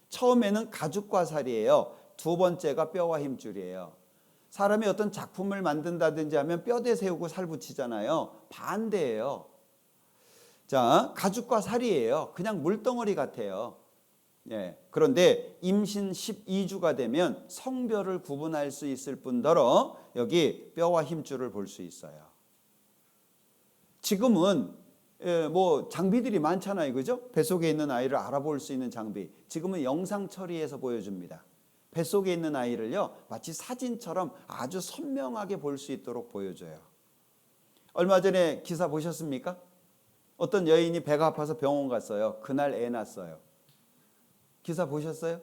처음에는 가죽과 살이에요. 두 번째가 뼈와 힘줄이에요. 사람이 어떤 작품을 만든다든지 하면 뼈대 세우고 살 붙이잖아요. 반대예요. 자, 가죽과 살이에요. 그냥 물덩어리 같아요. 예. 그런데 임신 12주가 되면 성별을 구분할 수 있을 뿐더러 여기 뼈와 힘줄을 볼 수 있어요. 지금은 뭐 장비들이 많잖아요. 그죠? 뱃속에 있는 아이를 알아볼 수 있는 장비. 지금은 영상 처리해서 보여줍니다. 뱃속에 있는 아이를요, 마치 사진처럼 아주 선명하게 볼 수 있도록 보여줘요. 얼마 전에 기사 보셨습니까? 어떤 여인이 배가 아파서 병원 갔어요. 그날 애 낳았어요. 기사 보셨어요?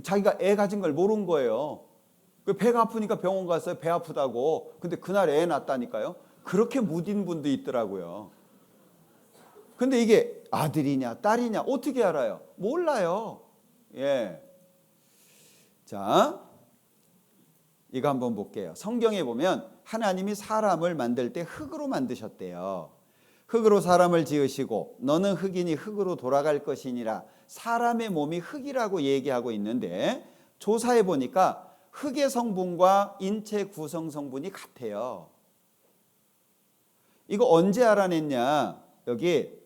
자기가 애 가진 걸 모른 거예요. 배가 아프니까 병원 갔어요. 배 아프다고. 근데 그날 애 낳았다니까요. 그렇게 무딘 분도 있더라고요. 근데 이게 아들이냐 딸이냐 어떻게 알아요? 몰라요. 예. 자, 이거 한번 볼게요. 성경에 보면 하나님이 사람을 만들 때 흙으로 만드셨대요. 흙으로 사람을 지으시고 너는 흙이니 흙으로 돌아갈 것이니라. 사람의 몸이 흙이라고 얘기하고 있는데 조사해 보니까 흙의 성분과 인체 구성 성분이 같아요. 이거 언제 알아냈냐? 여기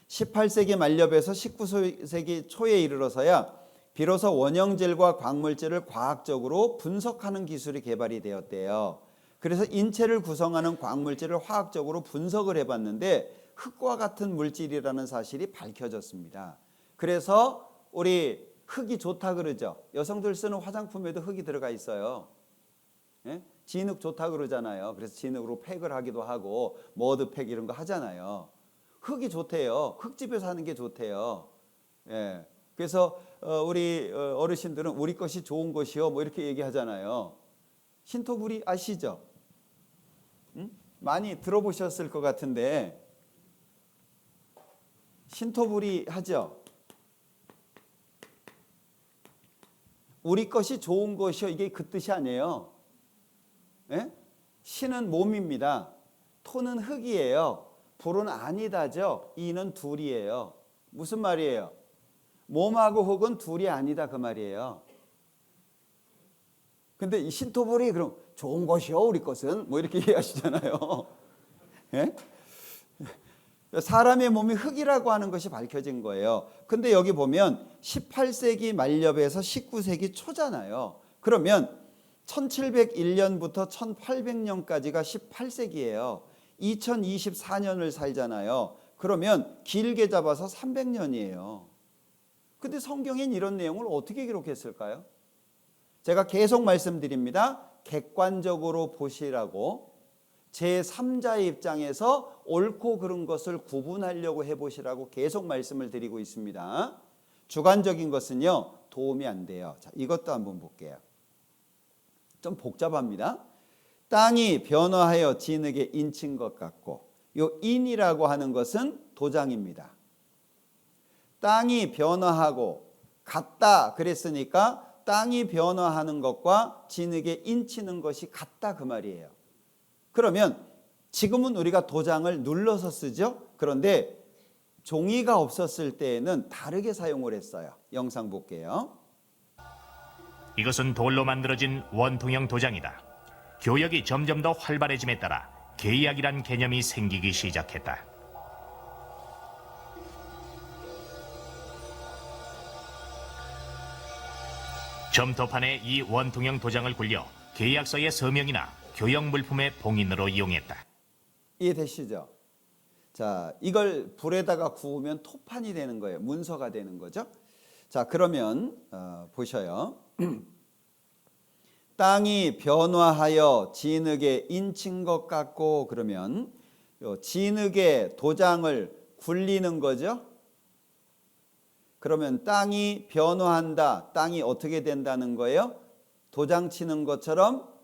18세기 말엽에서 19세기 초에 이르러서야 비로소 원형질과 광물질을 과학적으로 분석하는 기술이 개발이 되었대요. 그래서 인체를 구성하는 광물질을 화학적으로 분석을 해봤는데 흙과 같은 물질이라는 사실이 밝혀졌습니다. 그래서 우리 흙이 좋다 그러죠. 여성들 쓰는 화장품에도 흙이 들어가 있어요. 예? 진흙 좋다 그러잖아요. 그래서 진흙으로 팩을 하기도 하고 머드팩 이런 거 하잖아요. 흙이 좋대요. 흙집에서 하는 게 좋대요. 예. 그래서 우리 어르신들은 우리 것이 좋은 것이요 뭐 이렇게 얘기하잖아요. 신토부리 아시죠? 응? 많이 들어보셨을 것 같은데 신토부리 하죠? 우리 것이 좋은 것이요 이게 그 뜻이 아니에요. 예? 신은 몸입니다. 토는 흙이에요. 불은 아니다죠. 이는 둘이에요. 무슨 말이에요? 몸하고 흙은 둘이 아니다 그 말이에요. 근데 이 신토불이 그럼 좋은 것이요 우리 것은 뭐 이렇게 얘기하시잖아요. 예? 사람의 몸이 흙이라고 하는 것이 밝혀진 거예요. 근데 여기 보면 18세기 말엽에서 19세기 초잖아요. 그러면 1701년부터 1800년까지가 18세기예요. 2024년을 살잖아요. 그러면 길게 잡아서 300년이에요. 근데 성경엔 이런 내용을 어떻게 기록했을까요? 제가 계속 말씀드립니다. 객관적으로 보시라고 제3자의 입장에서 옳고 그른 것을 구분하려고 해보시라고 계속 말씀을 드리고 있습니다. 주관적인 것은요 도움이 안 돼요. 자, 이것도 한번 볼게요. 좀 복잡합니다. 땅이 변화하여 진흙에 인친 것 같고 이 인이라고 하는 것은 도장입니다. 땅이 변화하고 같다 그랬으니까 땅이 변화하는 것과 진흙에 인치는 것이 같다 그 말이에요. 그러면 지금은 우리가 도장을 눌러서 쓰죠. 그런데 종이가 없었을 때에는 다르게 사용을 했어요. 영상 볼게요. 이것은 돌로 만들어진 원통형 도장이다. 교역이 점점 더 활발해짐에 따라 계약이란 개념이 생기기 시작했다. 점토판에 이 원통형 도장을 굴려 계약서의 서명이나 교역 물품의 봉인으로 이용했다. 이해되시죠? 자, 이걸 불에다가 구우면 토판이 되는 거예요. 문서가 되는 거죠. 자, 그러면 보셔요. 땅이 변화하여 진흙에 인친 것 같고 그러면 진흙에 도장을 굴리는 거죠. 그러면 땅이 변화한다. 땅이 어떻게 된다는 거예요? 도장 치는 것처럼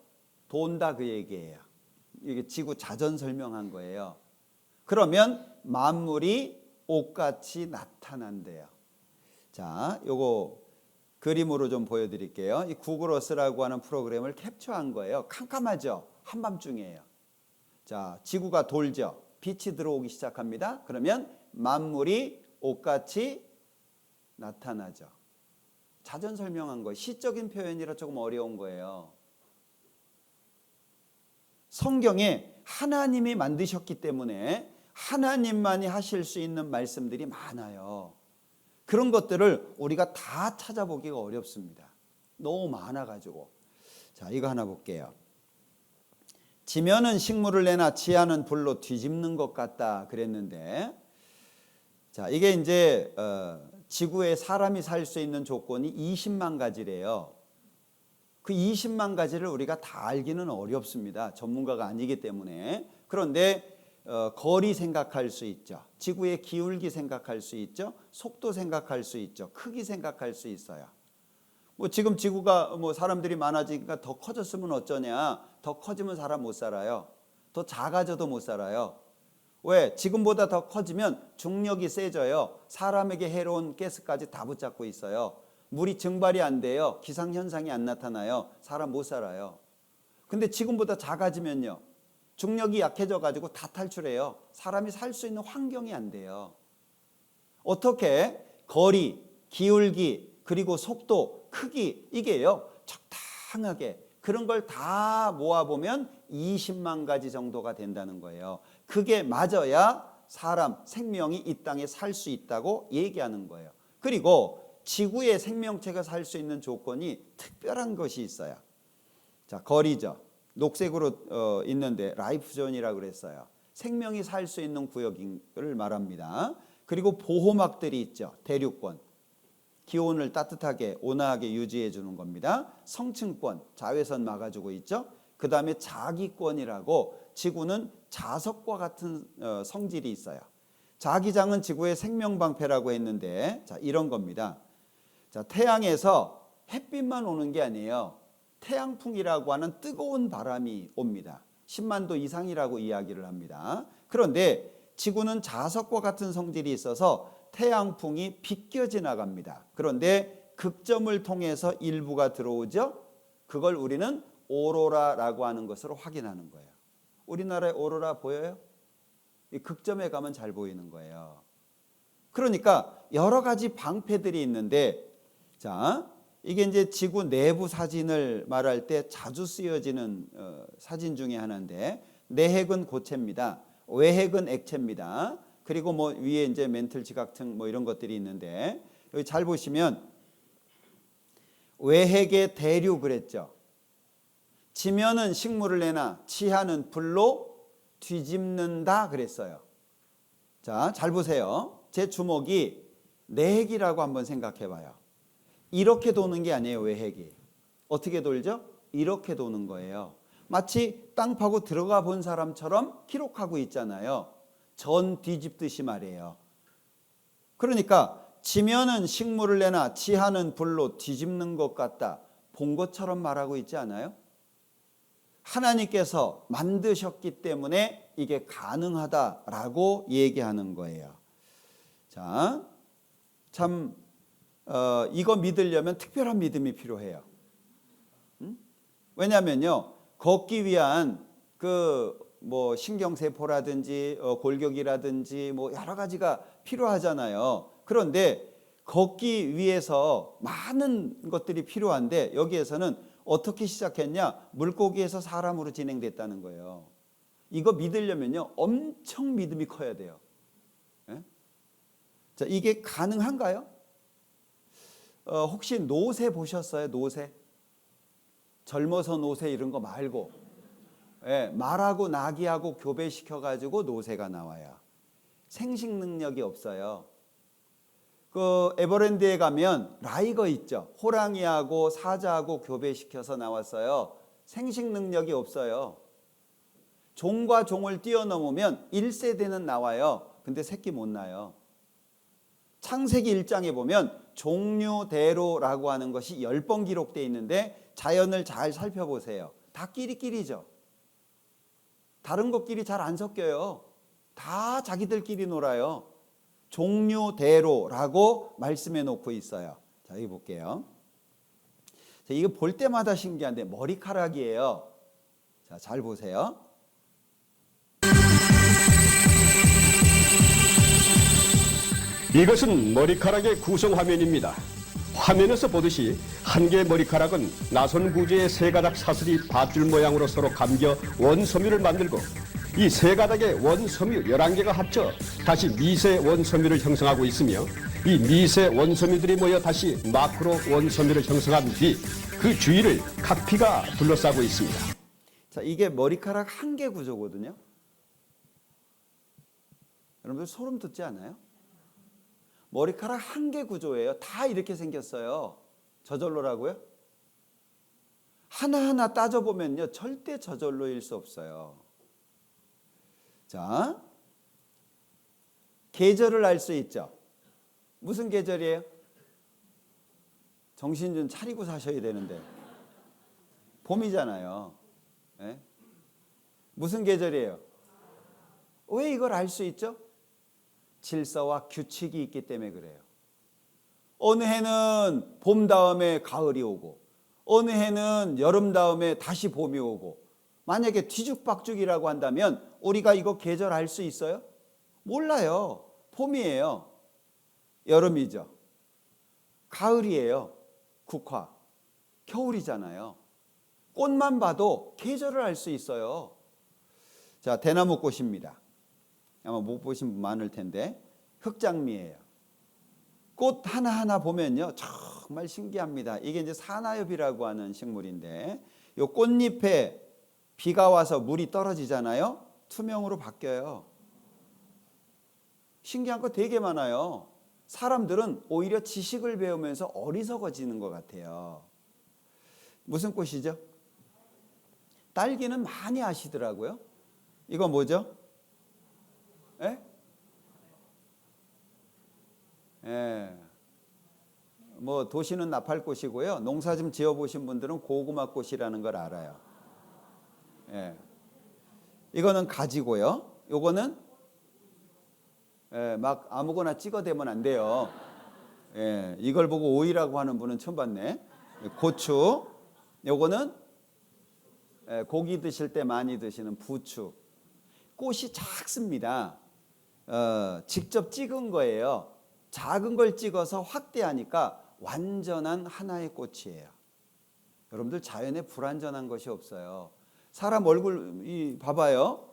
돈다 그 얘기예요. 이게 지구 자전 설명한 거예요. 그러면 만물이 옷같이 나타난대요. 자, 요거 그림으로 좀 보여드릴게요. 이 구글어스라고 하는 프로그램을 캡처한 거예요. 캄캄하죠? 한밤중이에요. 자, 지구가 돌죠? 빛이 들어오기 시작합니다. 그러면 만물이 옷같이 나타나죠. 자전 설명한 거예요. 시적인 표현이라 조금 어려운 거예요. 성경에 하나님이 만드셨기 때문에 하나님만이 하실 수 있는 말씀들이 많아요. 그런 것들을 우리가 다 찾아보기가 어렵습니다. 너무 많아가지고. 자, 이거 하나 볼게요. 지면은 식물을 내나 지하는 불로 뒤집는 것 같다 그랬는데, 자, 이게 이제 지구에 사람이 살 수 있는 조건이 20만 가지래요. 그 20만 가지를 우리가 다 알기는 어렵습니다. 전문가가 아니기 때문에. 그런데 거리 생각할 수 있죠. 지구의 기울기 생각할 수 있죠. 속도 생각할 수 있죠. 크기 생각할 수 있어요. 뭐 지금 지구가 뭐 사람들이 많아지니까 더 커졌으면 어쩌냐. 더 커지면 사람 못 살아요. 더 작아져도 못 살아요. 왜? 지금보다 더 커지면 중력이 세져요. 사람에게 해로운 가스까지 다 붙잡고 있어요. 물이 증발이 안 돼요. 기상현상이 안 나타나요. 사람 못 살아요. 근데 지금보다 작아지면요. 중력이 약해져 가지고 다 탈출해요. 사람이 살 수 있는 환경이 안 돼요. 어떻게? 거리, 기울기, 그리고 속도, 크기 이게요. 적당하게 그런 걸 다 모아보면 20만 가지 정도가 된다는 거예요. 그게 맞아야 사람, 생명이 이 땅에 살 수 있다고 얘기하는 거예요. 그리고 지구의 생명체가 살 수 있는 조건이 특별한 것이 있어요. 자, 거리죠. 녹색으로 있는데 라이프존이라고 그랬어요. 생명이 살 수 있는 구역을 말합니다. 그리고 보호막들이 있죠. 대륙권. 기온을 따뜻하게 온화하게 유지해 주는 겁니다. 성층권, 자외선 막아주고 있죠. 그 다음에 자기권이라고 지구는 자석과 같은 성질이 있어요. 자기장은 지구의 생명방패라고 했는데, 자, 이런 겁니다. 자, 태양에서 햇빛만 오는 게 아니에요. 태양풍이라고 하는 뜨거운 바람이 옵니다. 10만 도 이상이라고 이야기를 합니다. 그런데 지구는 자석과 같은 성질이 있어서 태양풍이 비껴 지나갑니다. 그런데 극점을 통해서 일부가 들어오죠. 그걸 우리는 오로라라고 하는 것으로 확인하는 거예요. 우리나라의 오로라 보여요? 이 극점에 가면 잘 보이는 거예요. 그러니까 여러 가지 방패들이 있는데, 자, 이게 이제 지구 내부 사진을 말할 때 자주 쓰여지는 사진 중에 하나인데, 내핵은 고체입니다. 외핵은 액체입니다. 그리고 뭐 위에 이제 멘틀 지각층 뭐 이런 것들이 있는데, 여기 잘 보시면 외핵의 대류 그랬죠. 지면은 식물을 내나 치하는 불로 뒤집는다 그랬어요. 자, 잘 보세요. 제 주먹이 내핵이라고 한번 생각해 봐요. 이렇게 도는 게 아니에요, 외핵이. 어떻게 돌죠? 이렇게 도는 거예요. 마치 땅 파고 들어가 본 사람처럼 기록하고 있잖아요. 전 뒤집듯이 말이에요. 그러니까 지면은 식물을 내나 지하는 불로 뒤집는 것 같다. 본 것처럼 말하고 있지 않아요? 하나님께서 만드셨기 때문에 이게 가능하다라고 얘기하는 거예요. 자, 참 이거 믿으려면 특별한 믿음이 필요해요. 왜냐하면요, 걷기 위한 뭐 신경세포라든지 골격이라든지 뭐 여러 가지가 필요하잖아요. 그런데 걷기 위해서 많은 것들이 필요한데 여기에서는 어떻게 시작했냐? 물고기에서 사람으로 진행됐다는 거예요. 이거 믿으려면요, 엄청 믿음이 커야 돼요. 예? 자, 이게 가능한가요? 혹시 노새 보셨어요? 노새? 젊어서 노새 이런 거 말고, 예, 말하고 나귀하고 교배시켜가지고 노새가 나와요. 생식 능력이 없어요. 그 에버랜드에 가면 라이거 있죠. 호랑이하고 사자하고 교배시켜서 나왔어요. 생식 능력이 없어요. 종과 종을 뛰어넘으면 1세대는 나와요. 근데 새끼 못 낳아요. 창세기 1장에 보면 종류대로라고 하는 것이 10번 기록되어 있는데 자연을 잘 살펴보세요. 다 끼리끼리죠. 다른 것끼리 잘 안 섞여요. 다 자기들끼리 놀아요. 종류대로라고 말씀해 놓고 있어요. 자, 여기 볼게요. 자, 이거 볼 때마다 신기한데 머리카락이에요. 자, 잘 보세요. 이것은 머리카락의 구성 화면입니다. 화면에서 보듯이 한 개의 머리카락은 나선 구조의 세 가닥 사슬이 밧줄 모양으로 서로 감겨 원섬유를 만들고 이 세 가닥의 원섬유 11개가 합쳐 다시 미세 원섬유를 형성하고 있으며 이 미세 원섬유들이 모여 다시 마크로 원섬유를 형성한 뒤 그 주위를 각피가 둘러싸고 있습니다. 자, 이게 머리카락 한 개 구조거든요. 여러분들 소름 돋지 않아요? 머리카락 한 개 구조예요. 다 이렇게 생겼어요. 저절로라고요? 하나하나 따져보면요, 절대 저절로일 수 없어요. 자, 계절을 알 수 있죠. 무슨 계절이에요? 정신 좀 차리고 사셔야 되는데. 봄이잖아요. 네? 무슨 계절이에요? 왜 이걸 알 수 있죠? 질서와 규칙이 있기 때문에 그래요. 어느 해는 봄 다음에 가을이 오고 어느 해는 여름 다음에 다시 봄이 오고, 만약에 뒤죽박죽이라고 한다면 우리가 이거 계절 알 수 있어요? 몰라요. 봄이에요. 여름이죠. 가을이에요. 국화. 겨울이잖아요. 꽃만 봐도 계절을 알 수 있어요. 자, 대나무 꽃입니다. 아마 못 보신 분 많을 텐데 흑장미예요. 꽃 하나하나 보면요, 정말 신기합니다. 이게 이제 산화엽이라고 하는 식물인데 요 꽃잎에 비가 와서 물이 떨어지잖아요. 투명으로 바뀌어요. 신기한 거 되게 많아요. 사람들은 오히려 지식을 배우면서 어리석어지는 것 같아요. 무슨 꽃이죠? 딸기는 많이 아시더라고요. 이거 뭐죠? 예? 예. 뭐 도시는 나팔꽃이고요. 농사 좀 지어보신 분들은 고구마꽃이라는 걸 알아요. 예. 이거는 가지고요. 요거는 예, 막 아무거나 찍어대면 안 돼요. 예, 이걸 보고 오이라고 하는 분은 처음 봤네. 고추. 요거는 예, 고기 드실 때 많이 드시는 부추. 꽃이 작습니다. 직접 찍은 거예요. 작은 걸 찍어서 확대하니까 완전한 하나의 꽃이에요. 여러분들 자연에 불완전한 것이 없어요. 사람 얼굴 봐봐요.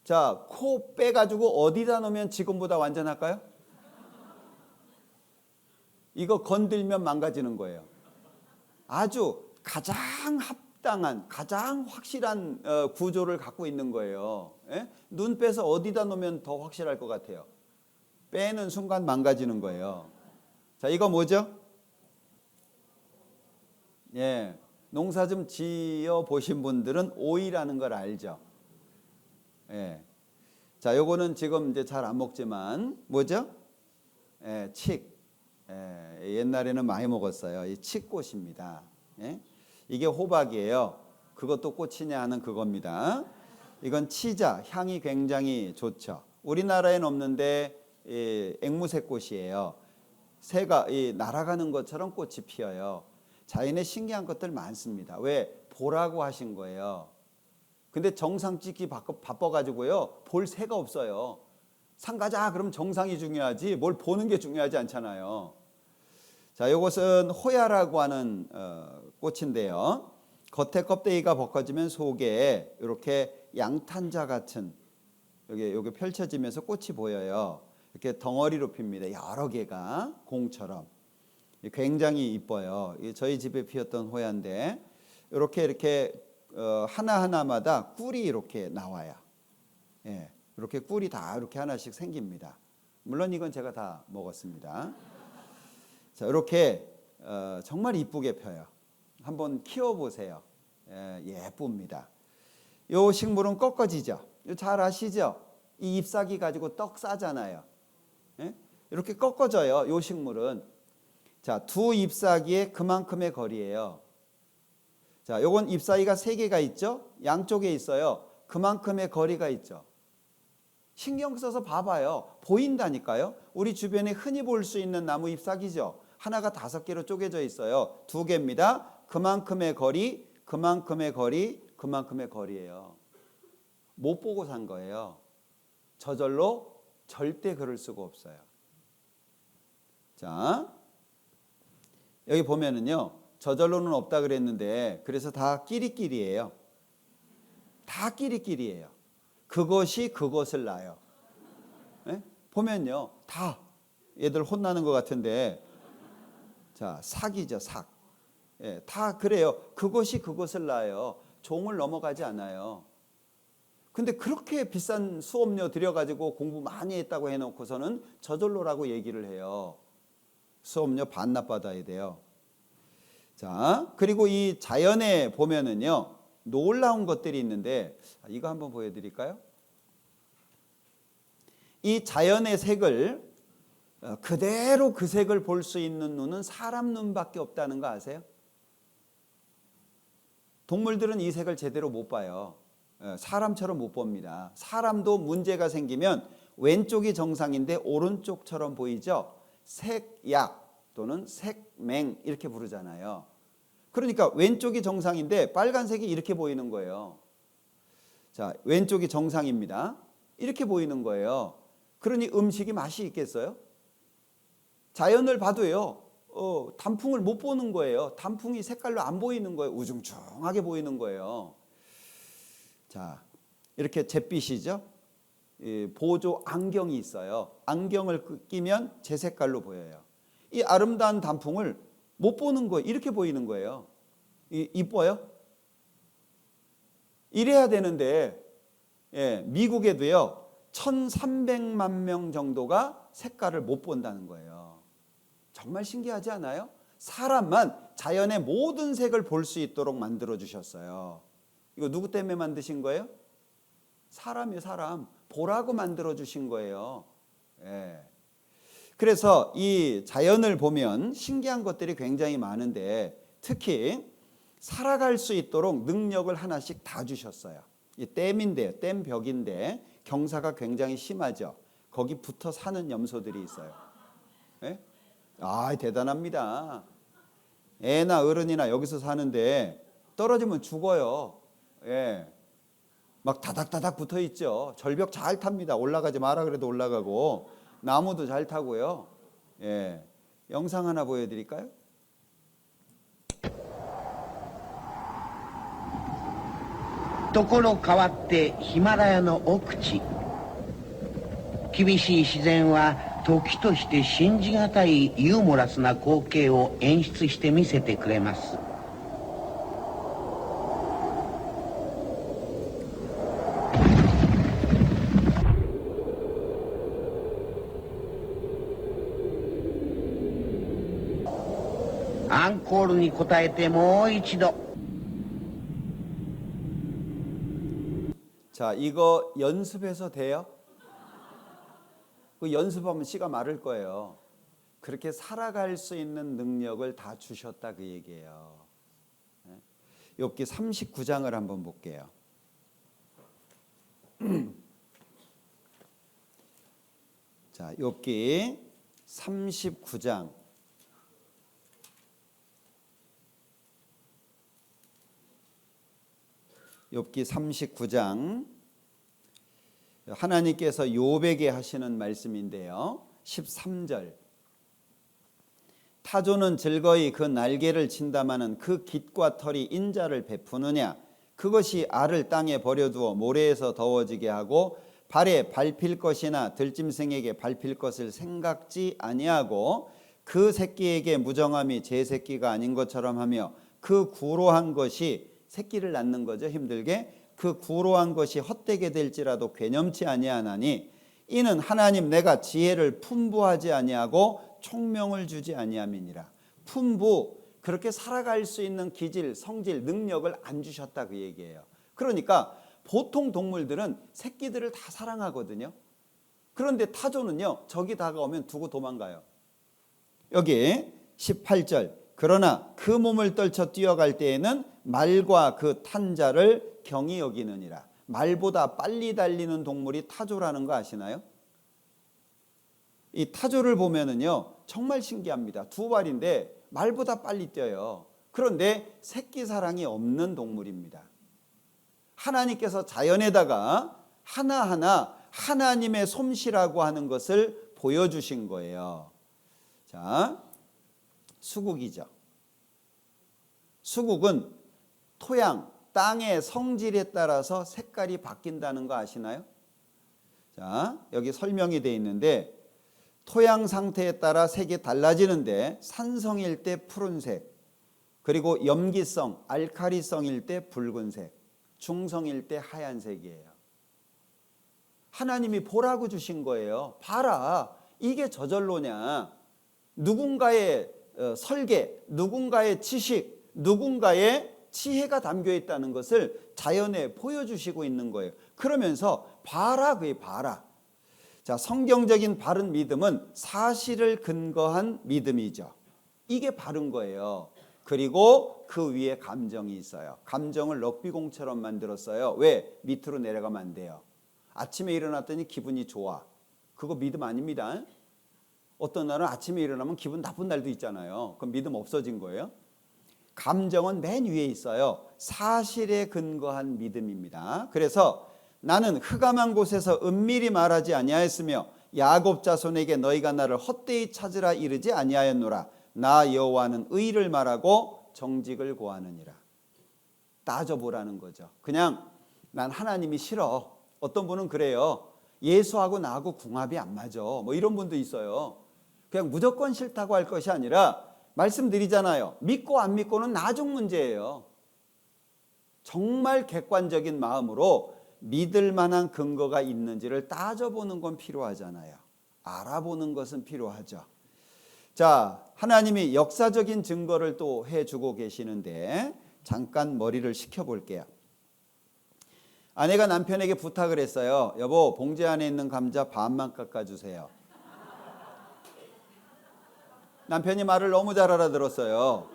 자, 코 빼가지고 어디다 놓으면 지금보다 완전할까요? 이거 건들면 망가지는 거예요. 아주 가장 합당한, 가장 확실한 구조를 갖고 있는 거예요. 예? 눈 빼서 어디다 놓으면 더 확실할 것 같아요. 빼는 순간 망가지는 거예요. 자, 이거 뭐죠? 예, 농사 좀 지어 보신 분들은 오이라는 걸 알죠. 예, 자, 요거는 지금 이제 잘 안 먹지만 뭐죠? 예, 칡. 예, 옛날에는 많이 먹었어요. 이 칡꽃입니다. 예? 이게 호박이에요. 그것도 꽃이냐 하는 그겁니다. 이건 치자, 향이 굉장히 좋죠. 우리나라에는 없는데 앵무새 꽃이에요. 새가 날아가는 것처럼 꽃이 피어요. 자연에 신기한 것들 많습니다. 왜? 보라고 하신 거예요. 근데 정상 찍기 바빠가지고요, 볼 새가 없어요. 산 가자 그럼 정상이 중요하지 뭘 보는 게 중요하지 않잖아요. 자, 이것은 호야라고 하는 꽃인데요. 겉에 껍데기가 벗겨지면 속에 이렇게 양탄자 같은 여기 펼쳐지면서 꽃이 보여요. 이렇게 덩어리로 핍니다. 여러 개가 공처럼 굉장히 이뻐요. 저희 집에 피었던 호야인데 이렇게 하나하나마다 꿀이 이렇게 나와요. 예, 이렇게 꿀이 다 이렇게 하나씩 생깁니다. 물론 이건 제가 다 먹었습니다. 자, 이렇게 정말 이쁘게 펴요. 한번 키워보세요. 예쁩니다. 이 식물은 꺾어지죠. 잘 아시죠? 이 잎사귀 가지고 떡 싸잖아요. 예? 이렇게 꺾어져요. 이 식물은. 자, 두 잎사귀에 그만큼의 거리예요. 자, 요건 잎사귀가 3개가 있죠? 양쪽에 있어요. 그만큼의 거리가 있죠. 신경 써서 봐봐요. 보인다니까요. 우리 주변에 흔히 볼 수 있는 나무 잎사귀죠. 하나가 5개로 쪼개져 있어요. 2개입니다. 그만큼의 거리, 그만큼의 거리, 그만큼의 거리예요. 못 보고 산 거예요. 저절로 절대 그럴 수가 없어요. 자, 여기 보면은요, 저절로는 없다 그랬는데 그래서 다 끼리끼리예요. 다 끼리끼리예요. 그것이 그것을 낳아요. 네? 보면요, 다 얘들 혼나는 것 같은데, 자, 삭이죠, 삭. 예, 다 그래요. 그것이 그것을 낳아요. 종을 넘어가지 않아요. 근데 그렇게 비싼 수업료 들여가지고 공부 많이 했다고 해놓고서는 저절로라고 얘기를 해요. 수업료 반납 받아야 돼요. 자, 그리고 이 자연에 보면은요, 놀라운 것들이 있는데, 이거 한번 보여드릴까요? 이 자연의 색을 그대로 그 색을 볼 수 있는 눈은 사람 눈밖에 없다는 거 아세요? 동물들은 이 색을 제대로 못 봐요. 사람처럼 못 봅니다. 사람도 문제가 생기면 왼쪽이 정상인데 오른쪽처럼 보이죠? 색약 또는 색맹 이렇게 부르잖아요. 그러니까 왼쪽이 정상인데 빨간색이 이렇게 보이는 거예요. 자, 왼쪽이 정상입니다. 이렇게 보이는 거예요. 그러니 음식이 맛이 있겠어요? 자연을 봐도요, 단풍을 못 보는 거예요. 단풍이 색깔로 안 보이는 거예요. 우중충하게 보이는 거예요. 자, 이렇게 잿빛이죠. 보조 안경이 있어요. 안경을 끼면 제 색깔로 보여요. 이 아름다운 단풍을 못 보는 거예요. 이렇게 보이는 거예요. 이뻐요? 이래야 되는데, 예, 미국에도요, 1300만 명 정도가 색깔을 못 본다는 거예요. 정말 신기하지 않아요? 사람만 자연의 모든 색을 볼 수 있도록 만들어 주셨어요. 이거 누구 때문에 만드신 거예요? 사람이요, 사람. 보라고 만들어 주신 거예요. 예. 그래서 이 자연을 보면 신기한 것들이 굉장히 많은데 특히 살아갈 수 있도록 능력을 하나씩 다 주셨어요. 이 댐인데요. 댐벽인데 경사가 굉장히 심하죠. 거기 붙어 사는 염소들이 있어요. 예? 아, 대단합니다. 애나 어른이나 여기서 사는데 떨어지면 죽어요. 예. 막 다닥다닥 붙어 있죠. 절벽 잘 탑니다. 올라가지 마라 그래도 올라가고 나무도 잘 타고요. 예. 영상 하나 보여드릴까요? ところ変わってヒマラヤの奥地、厳しい自然は時として信じがたいユーモラスな光景を演出して見せてくれます。アンコールに応えてもう一度。 자, 이거 연습해서 돼요? 그 연습하면 씨가 마를 거예요. 그렇게 살아갈 수 있는 능력을 다 주셨다 그 얘기예요. 욥기 39장을 한번 볼게요. 자, 욥기 39장. 욥기 39장 하나님께서 욥에게 하시는 말씀인데요. 13절 타조는 즐거이 그 날개를 친다마는 그 깃과 털이 인자를 베푸느냐 그것이 알을 땅에 버려두어 모래에서 더워지게 하고 발에 밟힐 것이나 들짐승에게 밟힐 것을 생각지 아니하고 그 새끼에게 무정함이 제 새끼가 아닌 것처럼 하며 그 구로한 것이 새끼를 낳는 거죠. 힘들게. 그 구로한 것이 헛되게 될지라도 괴념치 아니하나니 이는 하나님 내가 지혜를 풍부하지 아니하고 총명을 주지 아니함이니라. 풍부, 그렇게 살아갈 수 있는 기질, 성질, 능력을 안 주셨다 그 얘기예요. 그러니까 보통 동물들은 새끼들을 다 사랑하거든요. 그런데 타조는요, 적이 다가오면 두고 도망가요. 여기 18절 그러나 그 몸을 떨쳐 뛰어갈 때에는 말과 그 탄 자를 경히 여기느니라. 말보다 빨리 달리는 동물이 타조라는 거 아시나요? 이 타조를 보면은요 정말 신기합니다. 두 발인데 말보다 빨리 뛰어요. 그런데 새끼 사랑이 없는 동물입니다. 하나님께서 자연에다가 하나하나 하나님의 솜씨라고 하는 것을 보여주신 거예요. 자, 수국이죠. 수국은 토양, 땅의 성질에 따라서 색깔이 바뀐다는 거 아시나요? 자, 여기 설명이 되어 있는데 토양 상태에 따라 색이 달라지는데 산성일 때 푸른색, 그리고 염기성, 알칼리성일 때 붉은색, 중성일 때 하얀색이에요. 하나님이 보라고 주신 거예요. 봐라, 이게 저절로냐. 누군가의 설계, 누군가의 지식, 누군가의 지혜가 담겨 있다는 것을 자연에 보여주시고 있는 거예요. 그러면서 봐라, 그게 봐라. 자, 성경적인 바른 믿음은 사실을 근거한 믿음이죠. 이게 바른 거예요. 그리고 그 위에 감정이 있어요. 감정을 럭비공처럼 만들었어요. 왜? 밑으로 내려가면 안 돼요. 아침에 일어났더니 기분이 좋아. 그거 믿음 아닙니다. 어떤 날은 아침에 일어나면 기분 나쁜 날도 있잖아요. 그럼 믿음 없어진 거예요. 감정은 맨 위에 있어요. 사실에 근거한 믿음입니다. 그래서 나는 흑암한 곳에서 은밀히 말하지 아니하였으며 야곱 자손에게 너희가 나를 헛되이 찾으라 이르지 아니하였노라. 나 여호와는 의를 말하고 정직을 고하느니라. 따져보라는 거죠. 그냥 난 하나님이 싫어. 어떤 분은 그래요. 예수하고 나하고 궁합이 안 맞아. 뭐 이런 분도 있어요. 그냥 무조건 싫다고 할 것이 아니라 말씀드리잖아요. 믿고 안 믿고는 나중 문제예요. 정말 객관적인 마음으로 믿을 만한 근거가 있는지를 따져보는 건 필요하잖아요. 알아보는 것은 필요하죠. 자, 하나님이 역사적인 증거를 또 해주고 계시는데 잠깐 머리를 식혀볼게요. 아내가 남편에게 부탁을 했어요. 여보, 봉지 안에 있는 감자 반만 깎아주세요. 남편이 말을 너무 잘 알아들었어요.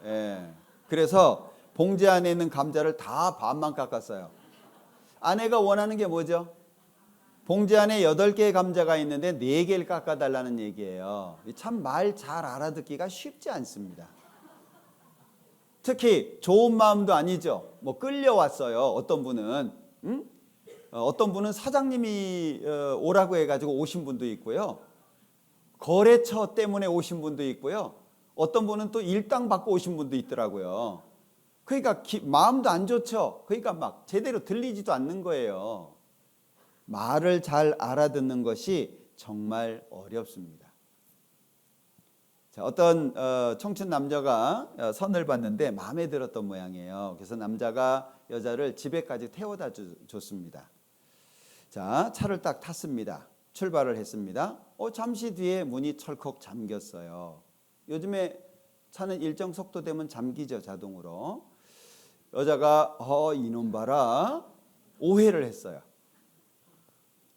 예. 그래서 봉지 안에 있는 감자를 다 반만 깎았어요. 아내가 원하는 게 뭐죠? 봉지 안에 8개의 감자가 있는데 4개를 깎아달라는 얘기예요. 참 말 잘 알아듣기가 쉽지 않습니다. 특히 좋은 마음도 아니죠. 뭐 끌려왔어요. 어떤 분은 어떤 분은 사장님이 오라고 해가지고 오신 분도 있고요. 거래처 때문에 오신 분도 있고요. 어떤 분은 또 일당 받고 오신 분도 있더라고요. 그러니까 마음도 안 좋죠. 그러니까 막 제대로 들리지도 않는 거예요. 말을 잘 알아듣는 것이 정말 어렵습니다. 자, 어떤 청춘 남자가 선을 봤는데 마음에 들었던 모양이에요. 그래서 남자가 여자를 집에까지 태워다 줬습니다. 자, 차를 딱 탔습니다. 출발을 했습니다. 잠시 뒤에 문이 철컥 잠겼어요. 요즘에 차는 일정 속도 되면 잠기죠, 자동으로. 여자가 이놈 봐라 오해를 했어요.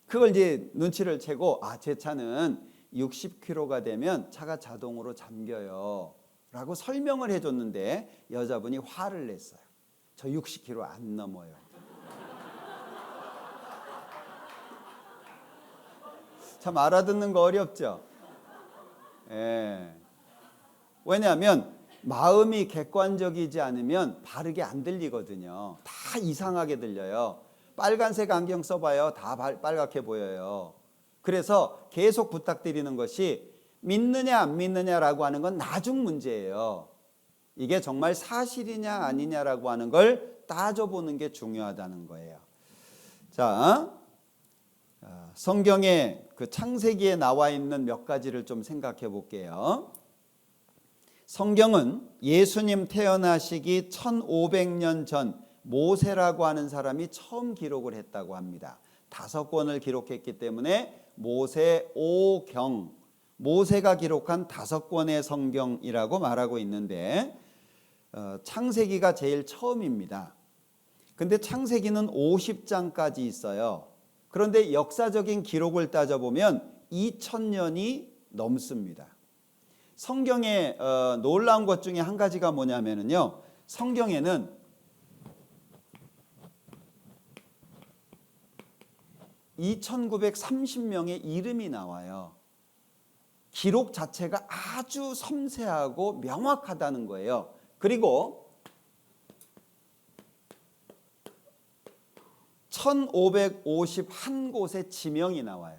그걸 이제 눈치를 채고 제 차는 60km가 되면 차가 자동으로 잠겨요 라고 설명을 해줬는데 여자분이 화를 냈어요. 저 60km 안 넘어요. 참 알아듣는 거 어렵죠? 예. 왜냐하면 마음이 객관적이지 않으면 바르게 안 들리거든요. 다 이상하게 들려요. 빨간색 안경 써봐요. 다 빨갛게 보여요. 그래서 계속 부탁드리는 것이 믿느냐 안 믿느냐라고 하는 건 나중 문제예요. 이게 정말 사실이냐 아니냐라고 하는 걸 따져보는 게 중요하다는 거예요. 자, 성경에 그 창세기에 나와 있는 몇 가지를 좀 생각해 볼게요. 성경은 예수님 태어나시기 1500년 전 모세라고 하는 사람이 처음 기록을 했다고 합니다. 5권을 기록했기 때문에 모세오경, 모세가 기록한 5권의 성경이라고 말하고 있는데 창세기가 제일 처음입니다. 근데 창세기는 50장까지 있어요. 그런데 역사적인 기록을 따져보면 2000년이 넘습니다. 성경에 놀라운 것 중에 한 가지가 뭐냐면요. 성경에는 2930명의 이름이 나와요. 기록 자체가 아주 섬세하고 명확하다는 거예요. 그리고 1551곳의 지명이 나와요.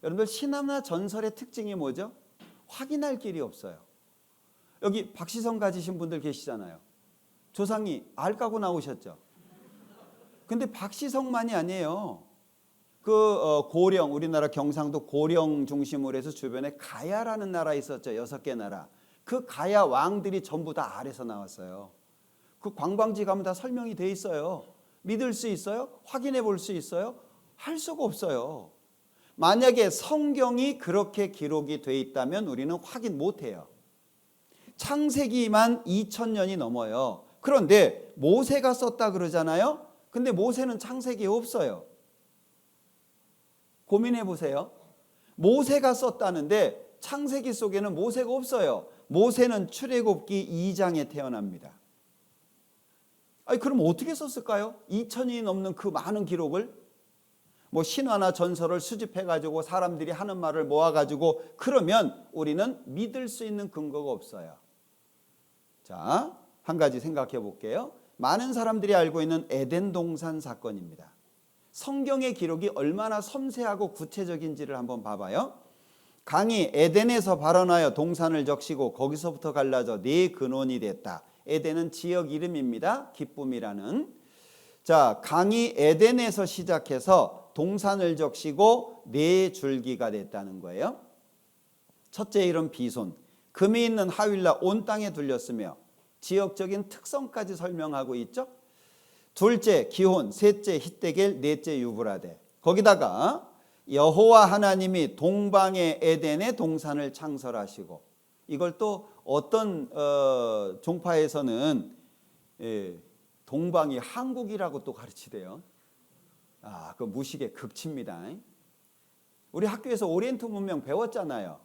여러분들 신화나 전설의 특징이 뭐죠? 확인할 길이 없어요. 여기 박시성 가지신 분들 계시잖아요. 조상이 알 까고 나오셨죠. 근데 박시성만이 아니에요. 고령, 우리나라 경상도 고령 중심으로 해서 주변에 가야라는 나라 있었죠. 6개 나라. 그 가야 왕들이 전부 다 알에서 나왔어요. 그 관광지 가면 다 설명이 돼 있어요. 믿을 수 있어요? 확인해 볼 수 있어요? 할 수가 없어요. 만약에 성경이 그렇게 기록이 돼 있다면 우리는 확인 못 해요. 창세기만 2000년이 넘어요. 그런데 모세가 썼다 그러잖아요. 근데 모세는 창세기에 없어요. 고민해 보세요. 모세가 썼다는데 창세기 속에는 모세가 없어요. 모세는 출애굽기 2장에 태어납니다. 그럼 어떻게 썼을까요? 2000년이 넘는 그 많은 기록을 뭐 신화나 전설을 수집해가지고 사람들이 하는 말을 모아가지고 그러면 우리는 믿을 수 있는 근거가 없어요. 자, 한 가지 생각해 볼게요. 많은 사람들이 알고 있는 에덴 동산 사건입니다. 성경의 기록이 얼마나 섬세하고 구체적인지를 한번 봐봐요. 강이 에덴에서 발원하여 동산을 적시고 거기서부터 갈라져 네 근원이 됐다. 에덴은 지역 이름입니다. 기쁨이라는. 자, 강이 에덴에서 시작해서 동산을 적시고 네 줄기가 됐다는 거예요. 첫째 이름 비손. 금이 있는 하윌라 온 땅에 둘렸으며 지역적인 특성까지 설명하고 있죠. 둘째 기혼, 셋째 히데겔, 넷째 유브라데. 거기다가 여호와 하나님이 동방의 에덴의 동산을 창설하시고, 이걸 또 어떤 종파에서는 동방이 한국이라고 또 가르치대요. 그 무식의 극치입니다. 우리 학교에서 오리엔트 문명 배웠잖아요.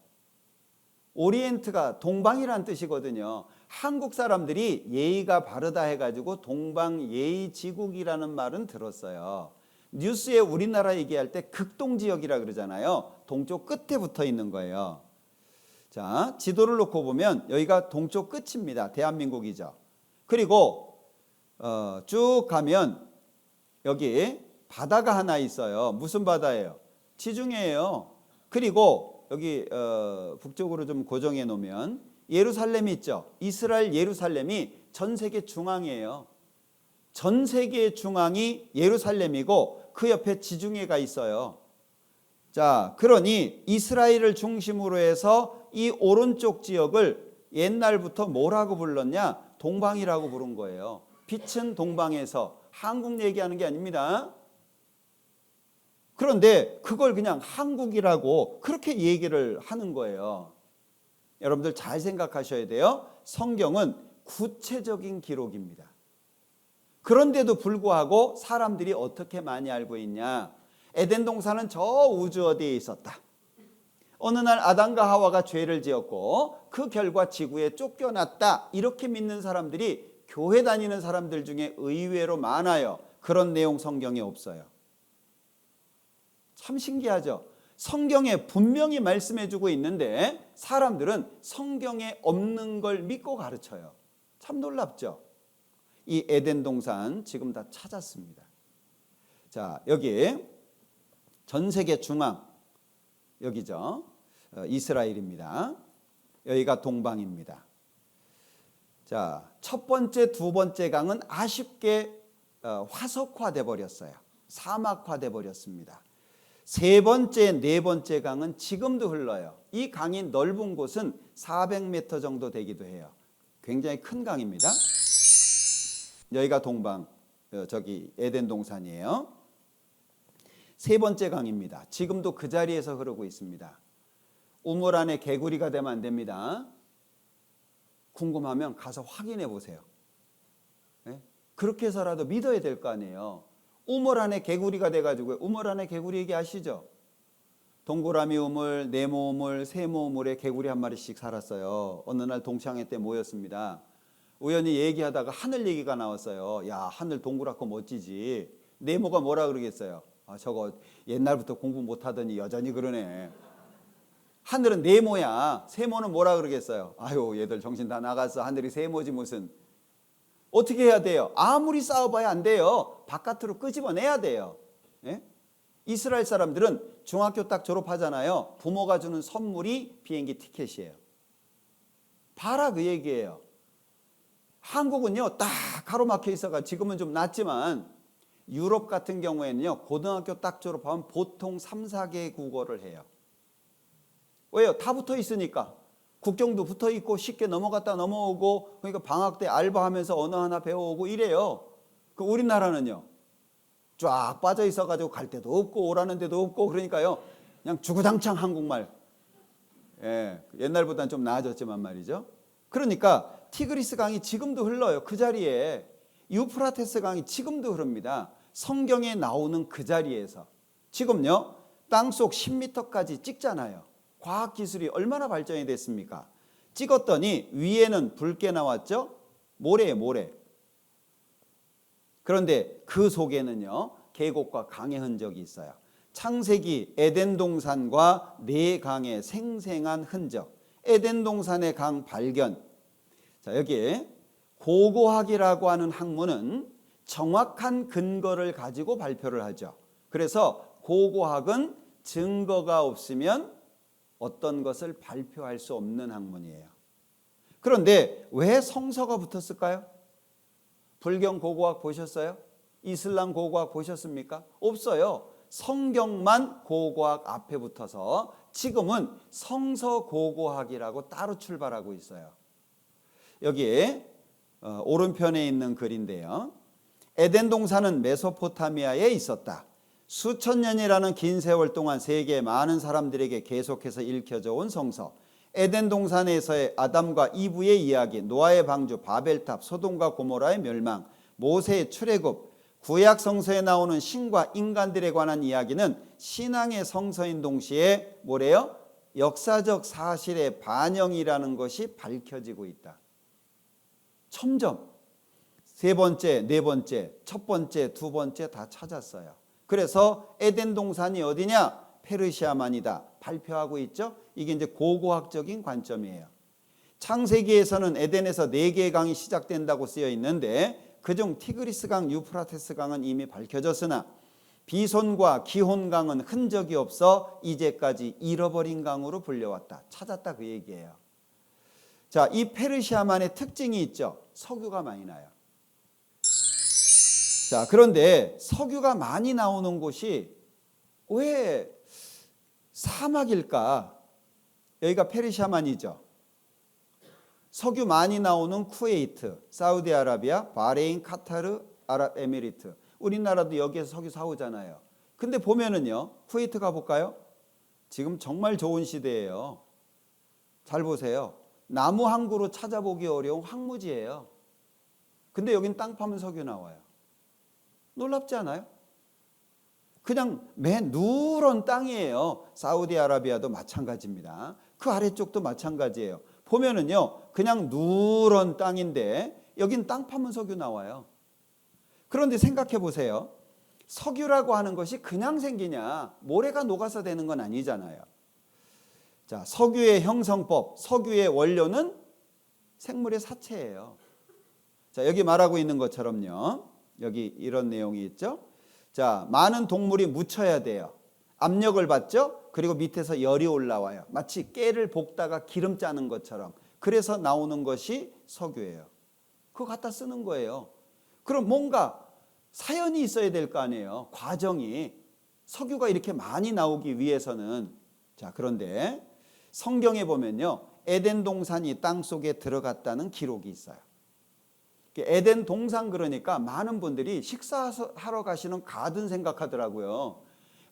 오리엔트가 동방이란 뜻이거든요. 한국 사람들이 예의가 바르다 해가지고 동방예의지국이라는 말은 들었어요. 뉴스에 우리나라 얘기할 때 극동지역이라 그러잖아요. 동쪽 끝에 붙어 있는 거예요. 자, 지도를 놓고 보면 여기가 동쪽 끝입니다. 대한민국이죠. 그리고 쭉 가면 여기 바다가 하나 있어요. 무슨 바다예요? 지중해예요. 그리고 여기 북쪽으로 좀 고정해 놓으면 예루살렘이 있죠. 이스라엘 예루살렘이 전 세계 중앙이에요. 전 세계의 중앙이 예루살렘이고 그 옆에 지중해가 있어요. 자, 그러니 이스라엘을 중심으로 해서 이 오른쪽 지역을 옛날부터 뭐라고 불렀냐? 동방이라고 부른 거예요. 빛은 동방에서. 한국 얘기하는 게 아닙니다. 그런데 그걸 그냥 한국이라고 그렇게 얘기를 하는 거예요. 여러분들 잘 생각하셔야 돼요. 성경은 구체적인 기록입니다. 그런데도 불구하고 사람들이 어떻게 많이 알고 있냐? 에덴 동산은 저 우주 어디에 있었다. 어느 날 아담과 하와가 죄를 지었고 그 결과 지구에 쫓겨났다. 이렇게 믿는 사람들이 교회 다니는 사람들 중에 의외로 많아요. 그런 내용 성경에 없어요. 참 신기하죠. 성경에 분명히 말씀해주고 있는데 사람들은 성경에 없는 걸 믿고 가르쳐요. 참 놀랍죠. 이 에덴 동산 지금 다 찾았습니다. 자, 여기 전 세계 중앙 여기죠. 이스라엘입니다. 여기가 동방입니다. 자, 첫 번째, 두 번째 강은 아쉽게 화석화돼 버렸어요. 사막화돼 버렸습니다. 세 번째, 네 번째 강은 지금도 흘러요. 이 강이 넓은 곳은 400m 정도 되기도 해요. 굉장히 큰 강입니다. 여기가 동방, 저기 에덴 동산이에요. 세 번째 강입니다. 지금도 그 자리에서 흐르고 있습니다. 우물 안에 개구리가 되면 안 됩니다. 궁금하면 가서 확인해 보세요. 네? 그렇게 해서라도 믿어야 될 거 아니에요. 우물 안에 개구리가 돼가지고, 우물 안에 개구리 얘기 아시죠? 동그라미 우물, 네모 우물, 세모 우물에 개구리 한 마리씩 살았어요. 어느 날 동창회 때 모였습니다. 우연히 얘기하다가 하늘 얘기가 나왔어요. 야, 하늘 동그랗고 멋지지. 네모가 뭐라 그러겠어요? 저거 옛날부터 공부 못하더니 여전히 그러네. 하늘은 네모야. 세모는 뭐라 그러겠어요? 아유, 얘들 정신 다 나갔어. 하늘이 세모지 무슨. 어떻게 해야 돼요? 아무리 싸워봐야 안 돼요. 바깥으로 끄집어내야 돼요. 예? 이스라엘 사람들은 중학교 딱 졸업하잖아요. 부모가 주는 선물이 비행기 티켓이에요. 봐라 그 얘기예요. 한국은요 딱 가로막혀 있어가 지금은 좀 낫지만 유럽 같은 경우에는요 고등학교 딱 졸업하면 보통 3, 4개 국어를 해요. 왜요? 다 붙어 있으니까. 국경도 붙어 있고 쉽게 넘어갔다 넘어오고, 그러니까 방학 때 알바하면서 언어 하나 배워오고 이래요. 그 우리나라는요 쫙 빠져 있어가지고 갈 데도 없고 오라는 데도 없고, 그러니까요 그냥 주구장창 한국말. 예, 옛날보다는 좀 나아졌지만 말이죠. 그러니까 티그리스 강이 지금도 흘러요. 그 자리에 유프라테스 강이 지금도 흐릅니다. 성경에 나오는 그 자리에서. 지금요 땅속 10m까지 찍잖아요. 과학기술이 얼마나 발전이 됐습니까? 찍었더니 위에는 붉게 나왔죠? 모래예요, 모래. 그런데 그 속에는요 계곡과 강의 흔적이 있어요. 창세기 에덴 동산과 네 강의 생생한 흔적. 에덴 동산의 강 발견. 자, 여기 고고학이라고 하는 학문은 정확한 근거를 가지고 발표를 하죠. 그래서 고고학은 증거가 없으면 어떤 것을 발표할 수 없는 학문이에요. 그런데 왜 성서가 붙었을까요? 불경 고고학 보셨어요? 이슬람 고고학 보셨습니까? 없어요. 성경만 고고학 앞에 붙어서 지금은 성서 고고학이라고 따로 출발하고 있어요. 여기 오른편에 있는 글인데요. 에덴 동산은 메소포타미아에 있었다. 수천 년이라는 긴 세월 동안 세계의 많은 사람들에게 계속해서 읽혀져 온 성서. 에덴 동산에서의 아담과 이브의 이야기, 노아의 방주, 바벨탑, 소돔과 고모라의 멸망, 모세의 출애굽, 구약 성서에 나오는 신과 인간들에 관한 이야기는 신앙의 성서인 동시에 뭐래요? 역사적 사실의 반영이라는 것이 밝혀지고 있다. 점점 세 번째, 네 번째, 첫 번째, 두 번째 다 찾았어요. 그래서 에덴 동산이 어디냐? 페르시아만이다. 발표하고 있죠. 이게 이제 고고학적인 관점이에요. 창세기에서는 에덴에서 4개의 강이 시작된다고 쓰여 있는데 그중 티그리스 강, 유프라테스 강은 이미 밝혀졌으나 비손과 기혼 강은 흔적이 없어 이제까지 잃어버린 강으로 불려왔다. 찾았다 그 얘기예요. 자, 이 페르시아만의 특징이 있죠. 석유가 많이 나요. 자, 그런데 석유가 많이 나오는 곳이 왜 사막일까? 여기가 페르시아만이죠. 석유 많이 나오는 쿠웨이트, 사우디아라비아, 바레인, 카타르, 아랍에미리트. 우리나라도 여기에서 석유 사오잖아요. 근데 보면은요, 쿠웨이트 가볼까요? 지금 정말 좋은 시대예요. 잘 보세요. 나무 한 그루 찾아보기 어려운 황무지예요. 근데 여긴 땅 파면 석유 나와요. 놀랍지 않아요? 그냥 맨 누런 땅이에요. 사우디아라비아도 마찬가지입니다. 그 아래쪽도 마찬가지예요. 보면은요, 그냥 누런 땅인데 여긴 땅 파면 석유 나와요. 그런데 생각해 보세요. 석유라고 하는 것이 그냥 생기냐? 모래가 녹아서 되는 건 아니잖아요. 자, 석유의 형성법, 석유의 원료는 생물의 사체예요. 자, 여기 말하고 있는 것처럼요. 여기 이런 내용이 있죠. 자, 많은 동물이 묻혀야 돼요. 압력을 받죠. 그리고 밑에서 열이 올라와요. 마치 깨를 볶다가 기름 짜는 것처럼. 그래서 나오는 것이 석유예요. 그거 갖다 쓰는 거예요. 그럼 뭔가 사연이 있어야 될 거 아니에요. 과정이. 석유가 이렇게 많이 나오기 위해서는. 자, 그런데 성경에 보면요, 에덴 동산이 땅 속에 들어갔다는 기록이 있어요. 에덴 동산 그러니까 많은 분들이 식사하러 가시는 가든 생각하더라고요.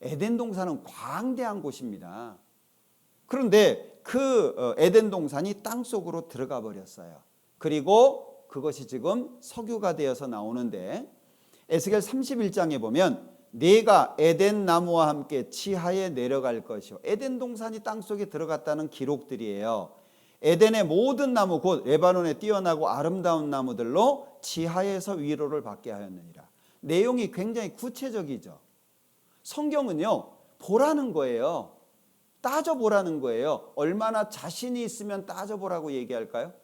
에덴 동산은 광대한 곳입니다. 그런데 그 에덴 동산이 땅 속으로 들어가 버렸어요. 그리고 그것이 지금 석유가 되어서 나오는데 에스겔 31장에 보면 네가 에덴 나무와 함께 지하에 내려갈 것이요. 에덴 동산이 땅 속에 들어갔다는 기록들이에요. 에덴의 모든 나무 곧 레바논에 뛰어나고 아름다운 나무들로 지하에서 위로를 받게 하였느니라. 내용이 굉장히 구체적이죠. 성경은요, 보라는 거예요. 따져보라는 거예요. 얼마나 자신이 있으면 따져보라고 얘기할까요?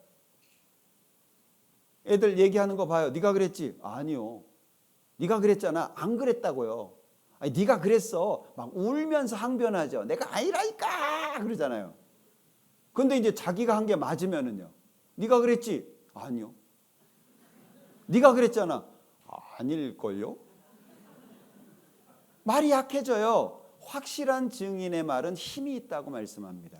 애들 얘기하는 거 봐요. 네가 그랬지? 아니요. 네가 그랬잖아. 안 그랬다고요. 아니, 네가 그랬어. 막 울면서 항변하죠. 내가 아니라니까 그러잖아요. 근데 이제 자기가 한 게 맞으면은요. 네가 그랬지? 아니요. 네가 그랬잖아. 아닐걸요? 말이 약해져요. 확실한 증인의 말은 힘이 있다고 말씀합니다.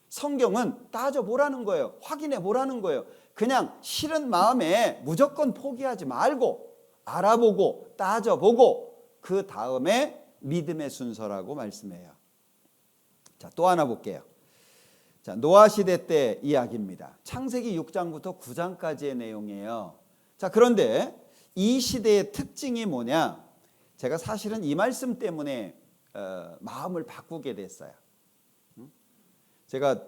성경은 따져보라는 거예요. 확인해 보라는 거예요. 그냥 싫은 마음에 무조건 포기하지 말고 알아보고 따져보고 그 다음에 믿음의 순서라고 말씀해요. 자, 또 하나 볼게요. 자, 노아 시대 때 이야기입니다. 창세기 6장부터 9장까지의 내용이에요. 자, 그런데 이 시대의 특징이 뭐냐? 제가 사실은 이 말씀 때문에 마음을 바꾸게 됐어요. 제가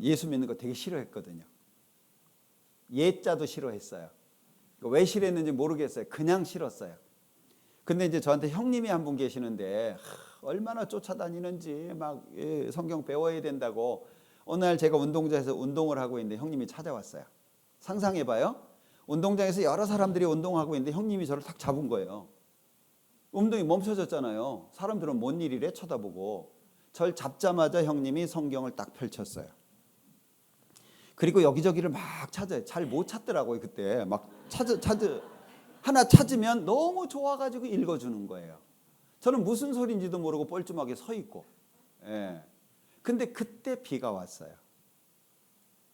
예수 믿는 거 되게 싫어했거든요. 예자도 싫어했어요. 왜 싫어했는지 모르겠어요. 그냥 싫었어요. 근데 이제 저한테 형님이 한 분 계시는데 얼마나 쫓아다니는지 막 성경 배워야 된다고 어느 날 제가 운동장에서 운동을 하고 있는데 형님이 찾아왔어요. 상상해봐요. 운동장에서 여러 사람들이 운동하고 있는데 형님이 저를 탁 잡은 거예요. 운동이 멈춰졌잖아요. 사람들은 뭔 일이래 쳐다보고. 절 잡자마자 형님이 성경을 딱 펼쳤어요. 그리고 여기저기를 막 찾아요. 잘 못 찾더라고요. 그때 막 하나 찾으면 너무 좋아가지고 읽어주는 거예요. 저는 무슨 소리인지도 모르고 뻘쭘하게 서 있고. 예. 근데 그때 비가 왔어요.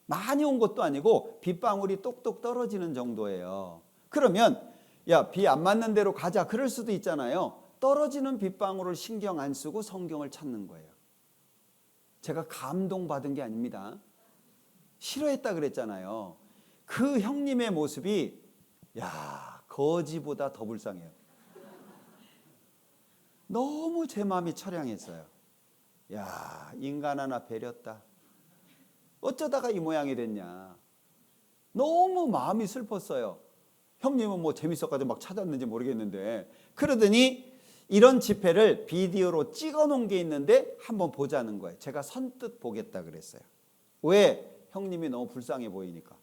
많이 온 것도 아니고 빗방울이 똑똑 떨어지는 정도예요. 그러면 야, 비 안 맞는 대로 가자. 그럴 수도 있잖아요. 떨어지는 빗방울을 신경 안 쓰고 성경을 찾는 거예요. 제가 감동받은 게 아닙니다. 싫어했다 그랬잖아요. 그 형님의 모습이 거지보다 더 불쌍해요. 너무 제 마음이 처량했어요. 인간 하나 배렸다. 어쩌다가 이 모양이 됐냐. 너무 마음이 슬펐어요. 형님은 뭐 재밌어가지고 막 찾았는지 모르겠는데, 그러더니 이런 집회를 비디오로 찍어 놓은 게 있는데 한번 보자는 거예요. 제가 선뜻 보겠다 그랬어요. 왜? 형님이 너무 불쌍해 보이니까.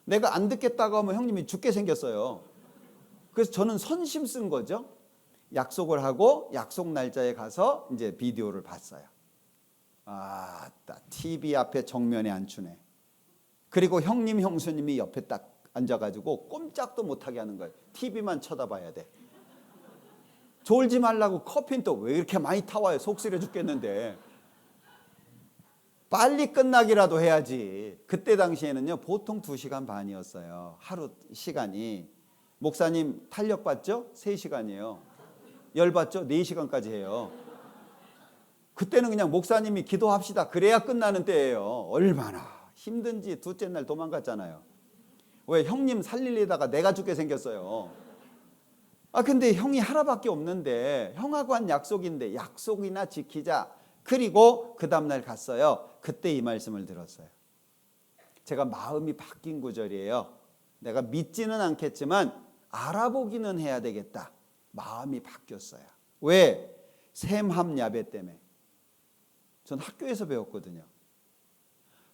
내가 안 듣겠다고 하면 형님이 죽게 생겼어요. 그래서 저는 선심 쓴 거죠. 약속을 하고 약속 날짜에 가서 이제 비디오를 봤어요. TV 앞에 정면에 앉추네. 그리고 형님 형수님이 옆에 딱 앉아가지고 꼼짝도 못하게 하는 거예요. TV만 쳐다봐야 돼. 졸지 말라고 커피는 또 왜 이렇게 많이 타와요. 속 쓰려 죽겠는데. 빨리 끝나기라도 해야지. 그때 당시에는요, 보통 2시간 반이었어요. 하루 시간이. 목사님 탄력 받죠? 3시간이에요. 열 받죠? 4시간까지 해요. 그때는 그냥 목사님이 기도합시다. 그래야 끝나는 때예요. 얼마나 힘든지 둘째 날 도망갔잖아요. 왜? 형님 살리려다가 내가 죽게 생겼어요. 근데 형이 하나밖에 없는데, 형하고 한 약속인데 약속이나 지키자. 그리고 그 다음날 갔어요. 그때 이 말씀을 들었어요. 제가 마음이 바뀐 구절이에요. 내가 믿지는 않겠지만 알아보기는 해야 되겠다. 마음이 바뀌었어요. 왜? 샘함 야베 때문에. 전 학교에서 배웠거든요.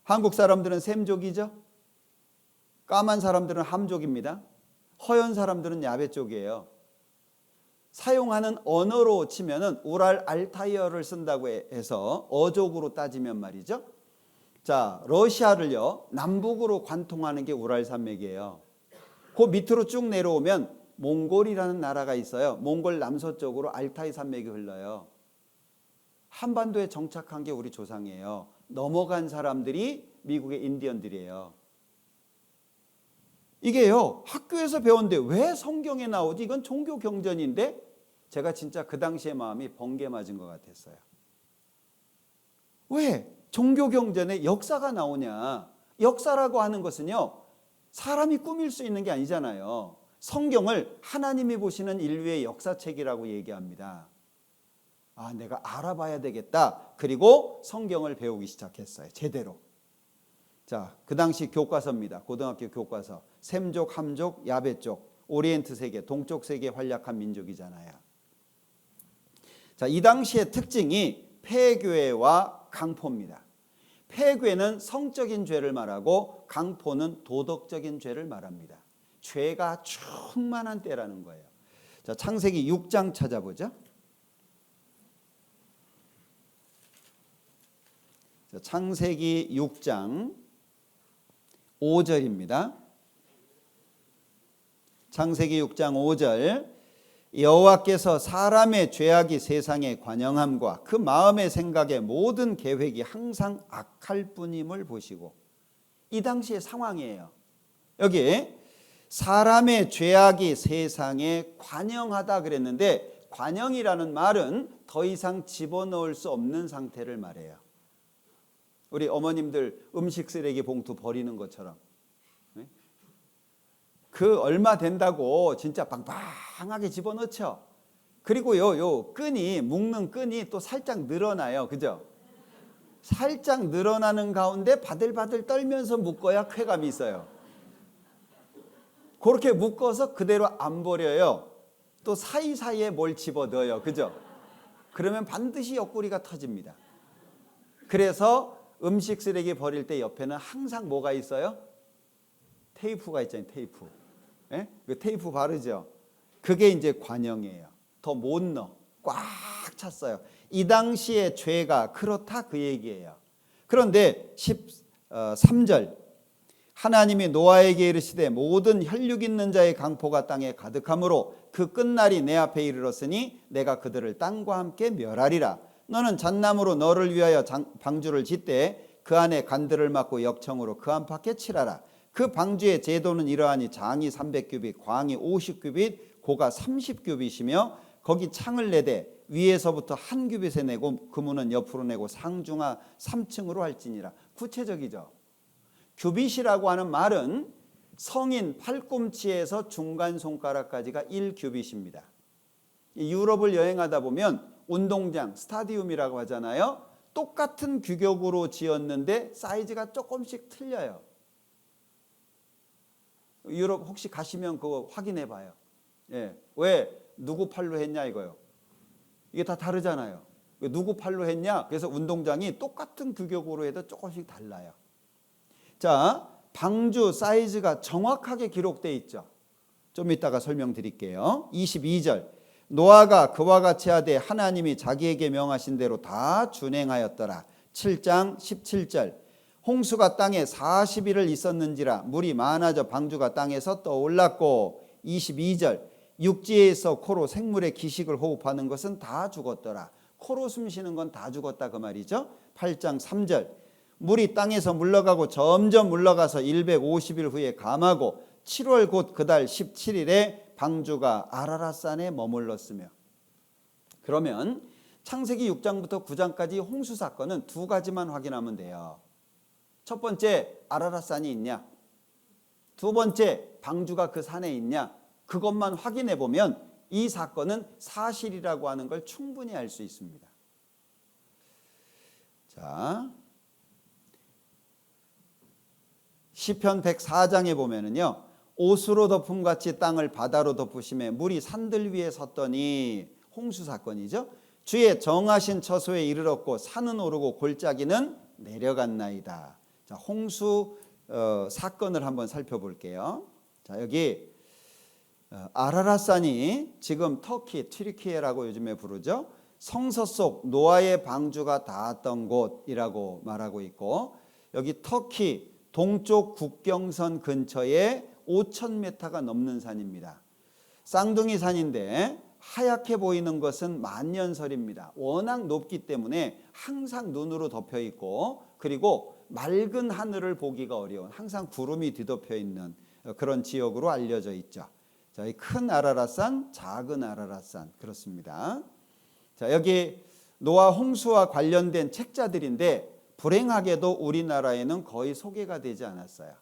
한국 사람들은 샘족이죠. 까만 사람들은 함족입니다. 허연 사람들은 야베 쪽이에요. 사용하는 언어로 치면은 우랄 알타이어를 쓴다고 해서 어족으로 따지면 말이죠. 자, 러시아를요, 남북으로 관통하는 게 우랄 산맥이에요. 그 밑으로 쭉 내려오면 몽골이라는 나라가 있어요. 몽골 남서쪽으로 알타이 산맥이 흘러요. 한반도에 정착한 게 우리 조상이에요. 넘어간 사람들이 미국의 인디언들이에요. 이게요, 학교에서 배웠는데 왜 성경에 나오지? 이건 종교 경전인데. 제가 진짜 그 당시에 마음이 번개 맞은 것 같았어요. 왜? 종교 경전에 역사가 나오냐? 역사라고 하는 것은요, 사람이 꾸밀 수 있는 게 아니잖아요. 성경을 하나님이 보시는 인류의 역사책이라고 얘기합니다. 내가 알아봐야 되겠다. 그리고 성경을 배우기 시작했어요. 제대로. 자, 그 당시 교과서입니다. 고등학교 교과서. 샘족, 함족, 야베 쪽, 오리엔트 세계, 동쪽 세계 활약한 민족이잖아요. 자, 이 당시의 특징이 폐괴와 강포입니다. 폐괴는 성적인 죄를 말하고 강포는 도덕적인 죄를 말합니다. 죄가 충만한 때라는 거예요. 자, 창세기 6장 찾아보죠. 자, 창세기 6장 5절입니다. 창세기 6장 5절. 여호와께서 사람의 죄악이 세상에 관영함과 그 마음의 생각의 모든 계획이 항상 악할 뿐임을 보시고. 이 당시의 상황이에요. 여기 사람의 죄악이 세상에 관영하다 그랬는데, 관영이라는 말은 더 이상 집어넣을 수 없는 상태를 말해요. 우리 어머님들 음식 쓰레기 봉투 버리는 것처럼 그 얼마 된다고 진짜 빵빵하게 집어넣죠. 그리고요, 요 끈이, 묶는 끈이 또 살짝 늘어나요. 그죠? 살짝 늘어나는 가운데 바들바들 떨면서 묶어야 쾌감이 있어요. 그렇게 묶어서 그대로 안 버려요. 또 사이사이에 뭘 집어넣어요. 그죠? 그러면 반드시 옆구리가 터집니다. 그래서 음식 쓰레기 버릴 때 옆에는 항상 뭐가 있어요? 테이프가 있잖아요. 테이프. 예? 그 테이프 바르죠. 그게 이제 관영이에요. 더 못 넣어. 꽉 찼어요. 이 당시의 죄가 그렇다 그 얘기예요. 그런데 13절 하나님이 노아에게 이르시되 모든 혈육 있는 자의 강포가 땅에 가득하므로 그 끝날이 내 앞에 이르렀으니 내가 그들을 땅과 함께 멸하리라. 너는 잣나무로 너를 위하여 방주를 짓되 그 안에 간들을 막고 역청으로 그 안팎에 칠하라. 그 방주의 제도는 이러하니 장이 300규빗, 광이 50규빗, 고가 30규빗이며 거기 창을 내되 위에서부터 한 규빗에 내고 그 문은 옆으로 내고 상중하 3층으로 할지니라. 구체적이죠. 규빗이라고 하는 말은 성인 팔꿈치에서 중간 손가락까지가 1규빗입니다. 유럽을 여행하다 보면 운동장, 스타디움이라고 하잖아요. 똑같은 규격으로 지었는데 사이즈가 조금씩 틀려요. 유럽 혹시 가시면 그거 확인해 봐요. 예. 왜? 누구 팔로 했냐 이거요. 이게 다 다르잖아요. 누구 팔로 했냐? 그래서 운동장이 똑같은 규격으로 해도 조금씩 달라요. 자, 방주 사이즈가 정확하게 기록되어 있죠. 좀 이따가 설명드릴게요. 22절. 노아가 그와 같이 하되 하나님이 자기에게 명하신 대로 다 준행하였더라. 7장 17절. 홍수가 땅에 40일을 있었는지라 물이 많아져 방주가 땅에서 떠올랐고 22절. 육지에서 코로 생물의 기식을 호흡하는 것은 다 죽었더라. 코로 숨쉬는 건 다 죽었다 그 말이죠. 8장 3절. 물이 땅에서 물러가고 점점 물러가서 150일 후에 감하고 7월 곧 그달 17일에 방주가 아라랏산에 머물렀으며. 그러면 창세기 6장부터 9장까지 홍수 사건은 두 가지만 확인하면 돼요. 첫 번째, 아라랏산이 있냐? 두 번째, 방주가 그 산에 있냐? 그것만 확인해 보면 이 사건은 사실이라고 하는 걸 충분히 알 수 있습니다. 자, 시편 104장에 보면은요, 옷으로 덮음 같이 땅을 바다로 덮으심에 물이 산들 위에 섰더니, 홍수 사건이죠. 주의 정하신 처소에 이르렀고 산은 오르고 골짜기는 내려갔나이다. 자, 홍수 사건을 한번 살펴볼게요. 자, 여기 아라랏산이 지금 터키, 튀르키예라고 요즘에 부르죠. 성서 속 노아의 방주가 닿았던 곳이라고 말하고 있고, 여기 터키 동쪽 국경선 근처에 5,000m가 넘는 산입니다. 쌍둥이 산인데 하얗게 보이는 것은 만년설입니다. 워낙 높기 때문에 항상 눈으로 덮여 있고, 그리고 맑은 하늘을 보기가 어려운, 항상 구름이 뒤덮여 있는 그런 지역으로 알려져 있죠. 자, 이 큰 아라랏산, 작은 아라랏산, 그렇습니다. 자, 여기 노아 홍수와 관련된 책자들인데 불행하게도 우리나라에는 거의 소개가 되지 않았어요.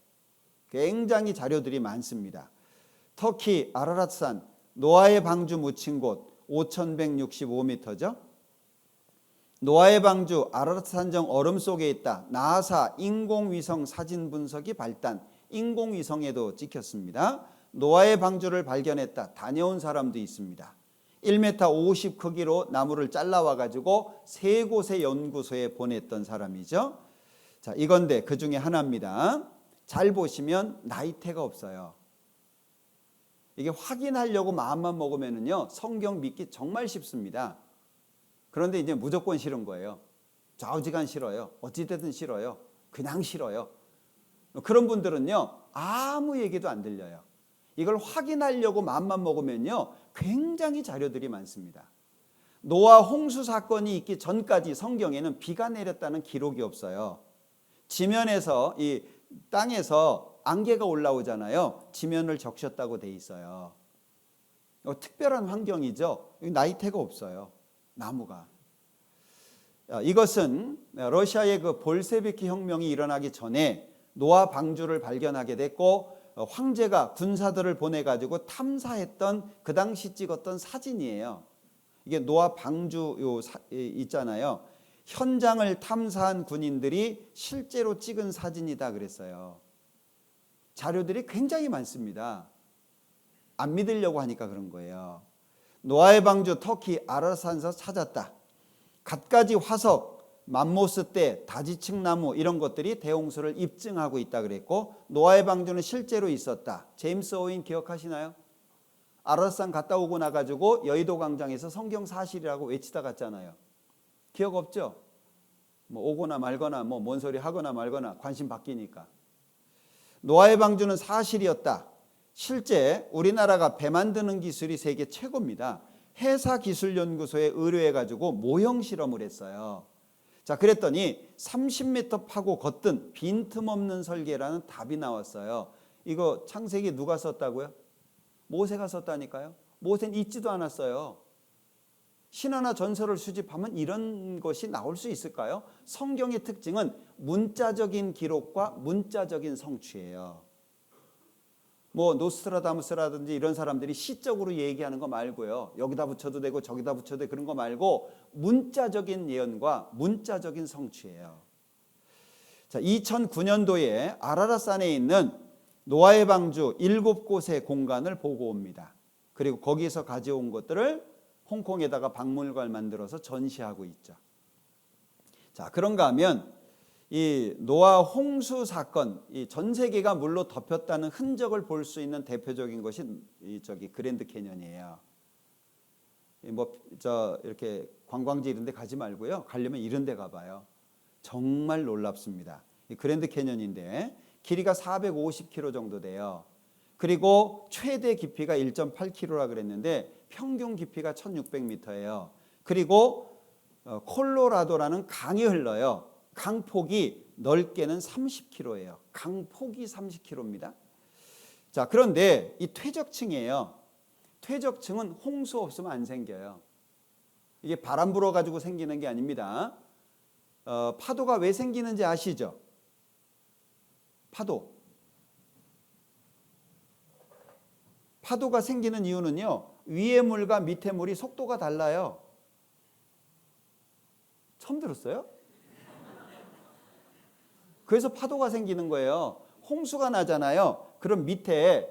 굉장히 자료들이 많습니다. 터키 아라랏산, 노아의 방주 묻힌 곳 5,165m죠. 노아의 방주 아라랏산정 얼음 속에 있다. 나사 인공위성 사진 분석이 발단, 인공위성에도 찍혔습니다. 노아의 방주를 발견했다. 다녀온 사람도 있습니다. 1m 50 크기로 나무를 잘라와 가지고 세 곳의 연구소에 보냈던 사람이죠. 자, 이건데 그 중에 하나입니다. 잘 보시면 나이테가 없어요. 이게 확인하려고 마음만 먹으면은요, 성경 믿기 정말 쉽습니다. 그런데 이제 무조건 싫은 거예요. 좌우지간 싫어요. 어찌되든 싫어요. 그냥 싫어요. 그런 분들은요, 아무 얘기도 안 들려요. 이걸 확인하려고 마음만 먹으면요, 굉장히 자료들이 많습니다. 노아 홍수 사건이 있기 전까지 성경에는 비가 내렸다는 기록이 없어요. 지면에서, 이 땅에서 안개가 올라오잖아요. 지면을 적셨다고 돼 있어요. 특별한 환경이죠. 나이테가 없어요. 나무가. 이것은 러시아의 그 볼셰비키 혁명이 일어나기 전에 노아 방주를 발견하게 됐고, 황제가 군사들을 보내가지고 탐사했던 그 당시 찍었던 사진이에요. 이게 노아 방주 있잖아요. 현장을 탐사한 군인들이 실제로 찍은 사진이다 그랬어요. 자료들이 굉장히 많습니다. 안 믿으려고 하니까 그런 거예요. 노아의 방주 터키 아라산에서 찾았다. 갖가지 화석, 맘모스 때, 다지층 나무 이런 것들이 대홍수를 입증하고 있다 그랬고, 노아의 방주는 실제로 있었다. 제임스 오윈 기억하시나요? 아라산 갔다 오고 나가지고 여의도 광장에서 성경 사실이라고 외치다 갔잖아요. 기억 없죠? 뭐 오거나 말거나 뭐 뭔 소리 하거나 말거나 관심 바뀌니까. 노아의 방주는 사실이었다. 실제 우리나라가 배 만드는 기술이 세계 최고입니다. 해사기술연구소에 의뢰해가지고 모형 실험을 했어요. 자, 그랬더니 30m 파고 걷든 빈틈없는 설계라는 답이 나왔어요. 이거 창세기 누가 썼다고요? 모세가 썼다니까요. 모세는 있지도 않았어요. 신화나 전설을 수집하면 이런 것이 나올 수 있을까요? 성경의 특징은 문자적인 기록과 문자적인 성취예요. 뭐 노스트라다무스라든지 이런 사람들이 시적으로 얘기하는 거 말고요. 여기다 붙여도 되고 저기다 붙여도 되고 그런 거 말고 문자적인 예언과 문자적인 성취예요. 자, 2009년도에 아라랏산에 있는 노아의 방주 7곳의 공간을 보고 옵니다. 그리고 거기서 가져온 것들을 홍콩에다가 박물관을 만들어서 전시하고 있죠. 자, 그런가 하면 이 노아 홍수 사건, 이 전 세계가 물로 덮였다는 흔적을 볼 수 있는 대표적인 것이 그랜드 캐년이에요. 이렇게 관광지 이런 데 가지 말고요. 가려면 이런 데 가봐요. 정말 놀랍습니다. 이 그랜드 캐년인데 길이가 450km 정도 돼요. 그리고 최대 깊이가 1.8km라 그랬는데 평균 깊이가 1600m예요. 그리고 콜로라도라는 강이 흘러요. 강폭이 넓게는 30km예요. 강폭이 30km입니다. 자, 그런데 이 퇴적층이에요. 퇴적층은 홍수 없으면 안 생겨요. 이게 바람 불어 가지고 생기는 게 아닙니다. 파도가 왜 생기는지 아시죠? 파도가 생기는 이유는요, 위의 물과 밑의 물이 속도가 달라요. 처음 들었어요? 그래서 파도가 생기는 거예요. 홍수가 나잖아요. 그럼 밑에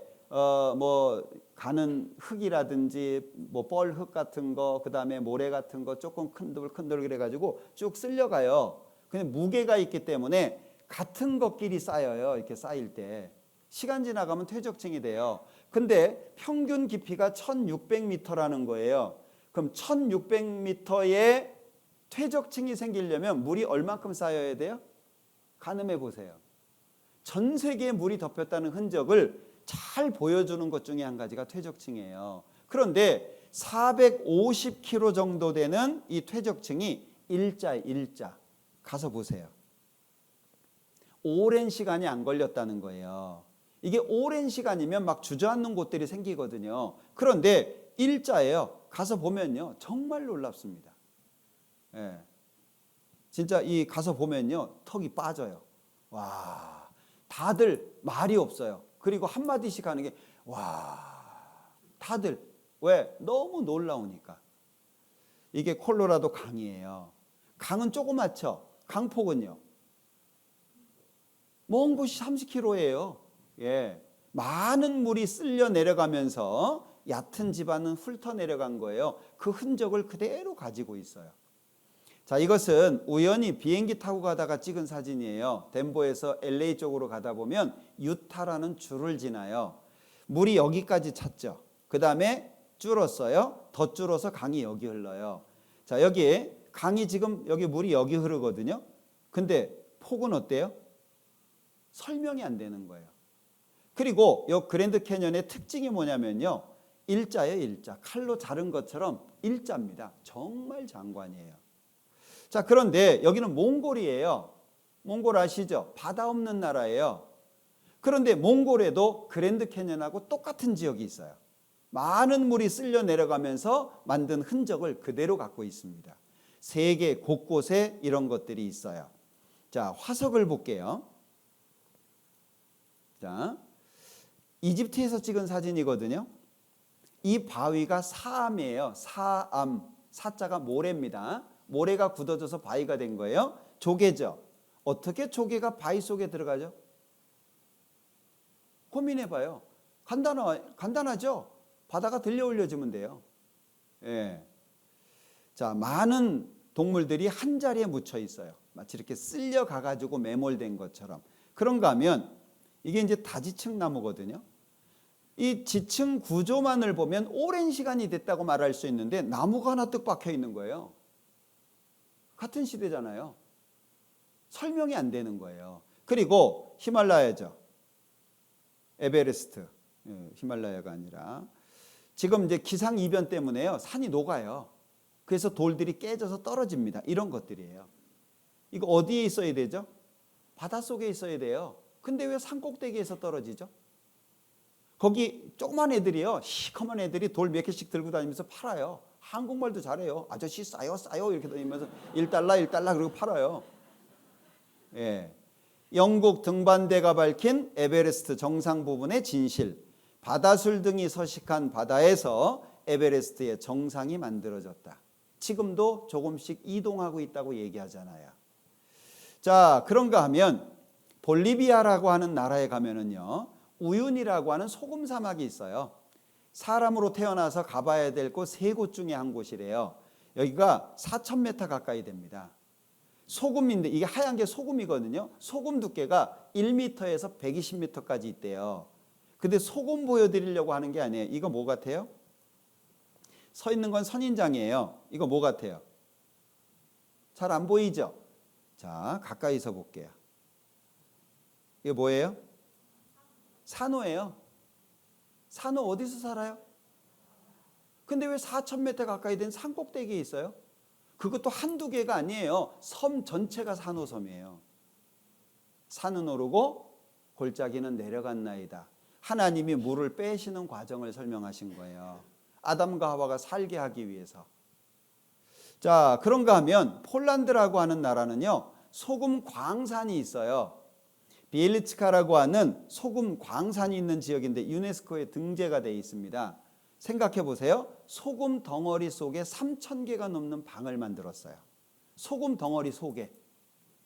가는 흙이라든지 뭐 뻘흙 같은 거, 그다음에 모래 같은 거 조금 큰들큰들 그래가지고 쭉 쓸려가요. 근데 무게가 있기 때문에 같은 것끼리 쌓여요. 이렇게 쌓일 때 시간 지나가면 퇴적층이 돼요. 근데 평균 깊이가 1600m라는 거예요. 그럼 1600m의 퇴적층이 생기려면 물이 얼만큼 쌓여야 돼요? 가늠해 보세요. 전 세계에 물이 덮였다는 흔적을 잘 보여주는 것 중에 한 가지가 퇴적층이에요. 그런데 450km 정도 되는 이 퇴적층이 일자 가서 보세요. 오랜 시간이 안 걸렸다는 거예요. 이게 오랜 시간이면 막 주저앉는 곳들이 생기거든요. 그런데 일자예요. 가서 보면요, 정말 놀랍습니다. 예. 진짜 이 가서 보면요, 턱이 빠져요. 와, 다들 말이 없어요. 그리고 한마디씩 하는 게 와, 다들 왜? 너무 놀라우니까. 이게 콜로라도 강이에요. 강은 조그맣죠. 강폭은요, 먼 곳이 30km예요. 예, 많은 물이 쓸려 내려가면서 얕은 지반은 훑어 내려간 거예요. 그 흔적을 그대로 가지고 있어요. 자, 이것은 우연히 비행기 타고 가다가 찍은 사진이에요. 덴버에서 LA 쪽으로 가다 보면 유타라는 줄을 지나요. 물이 여기까지 찼죠. 그 다음에 줄었어요. 더 줄어서 강이 여기 흘러요. 자, 여기 강이 지금 여기 물이 여기 흐르거든요. 근데 폭은 어때요? 설명이 안 되는 거예요. 그리고 이 그랜드 캐년의 특징이 뭐냐면요, 일자예요. 일자. 칼로 자른 것처럼 일자입니다. 정말 장관이에요. 자, 그런데 여기는 몽골이에요. 몽골 아시죠? 바다 없는 나라예요. 그런데 몽골에도 그랜드 캐년하고 똑같은 지역이 있어요. 많은 물이 쓸려 내려가면서 만든 흔적을 그대로 갖고 있습니다. 세계 곳곳에 이런 것들이 있어요. 자, 화석을 볼게요. 자, 이집트에서 찍은 사진이거든요. 이 바위가 사암이에요. 사암. 사자가 모래입니다. 모래가 굳어져서 바위가 된 거예요. 조개죠. 어떻게 조개가 바위 속에 들어가죠? 고민해봐요. 간단하죠? 바다가 들려 올려주면 돼요. 예. 자, 많은 동물들이 한 자리에 묻혀 있어요. 마치 이렇게 쓸려 가가지고 매몰된 것처럼. 그런가 하면 이게 이제 다지층 나무거든요. 이 지층 구조만을 보면 오랜 시간이 됐다고 말할 수 있는데 나무가 하나 뚝 박혀 있는 거예요. 같은 시대잖아요. 설명이 안 되는 거예요. 그리고 히말라야죠. 에베레스트. 히말라야가 아니라 지금 이제 기상 이변 때문에요, 산이 녹아요. 그래서 돌들이 깨져서 떨어집니다. 이런 것들이에요. 이거 어디에 있어야 되죠? 바닷속에 있어야 돼요. 근데 왜 산꼭대기에서 떨어지죠? 거기 조그만 애들이요, 시커먼 애들이 돌 몇 개씩 들고 다니면서 팔아요. 한국말도 잘해요. 아저씨 싸요 싸요 이렇게 다니면서 1달러 1달러 그러고 팔아요. 예. 영국 등반대가 밝힌 에베레스트 정상 부분의 진실. 바다술 등이 서식한 바다에서 에베레스트의 정상이 만들어졌다. 지금도 조금씩 이동하고 있다고 얘기하잖아요. 자, 그런가 하면 볼리비아라고 하는 나라에 가면은요, 우윤이라고 하는 소금 사막이 있어요. 사람으로 태어나서 가봐야 될 곳 세 곳 중에 한 곳이래요. 여기가 4,000m 가까이 됩니다. 소금인데 이게 하얀 게 소금이거든요. 소금 두께가 1m에서 120m까지 있대요. 근데 소금 보여드리려고 하는 게 아니에요. 이거 뭐 같아요? 서 있는 건 선인장이에요. 이거 뭐 같아요? 잘 안 보이죠? 자, 가까이서 볼게요. 이게 뭐예요? 산호예요. 산호 어디서 살아요? 근데 왜 4,000m 가까이 된 산꼭대기에 있어요? 그것도 한두 개가 아니에요. 섬 전체가 산호섬이에요. 산은 오르고 골짜기는 내려갔나이다. 하나님이 물을 빼시는 과정을 설명하신 거예요. 아담과 하와가 살게 하기 위해서. 자, 그런가 하면 폴란드라고 하는 나라는요, 소금 광산이 있어요. 비엘리츠카라고 하는 소금 광산이 있는 지역인데 유네스코에 등재가 되어 있습니다. 생각해 보세요. 소금 덩어리 속에 3,000개가 넘는 방을 만들었어요. 소금 덩어리 속에.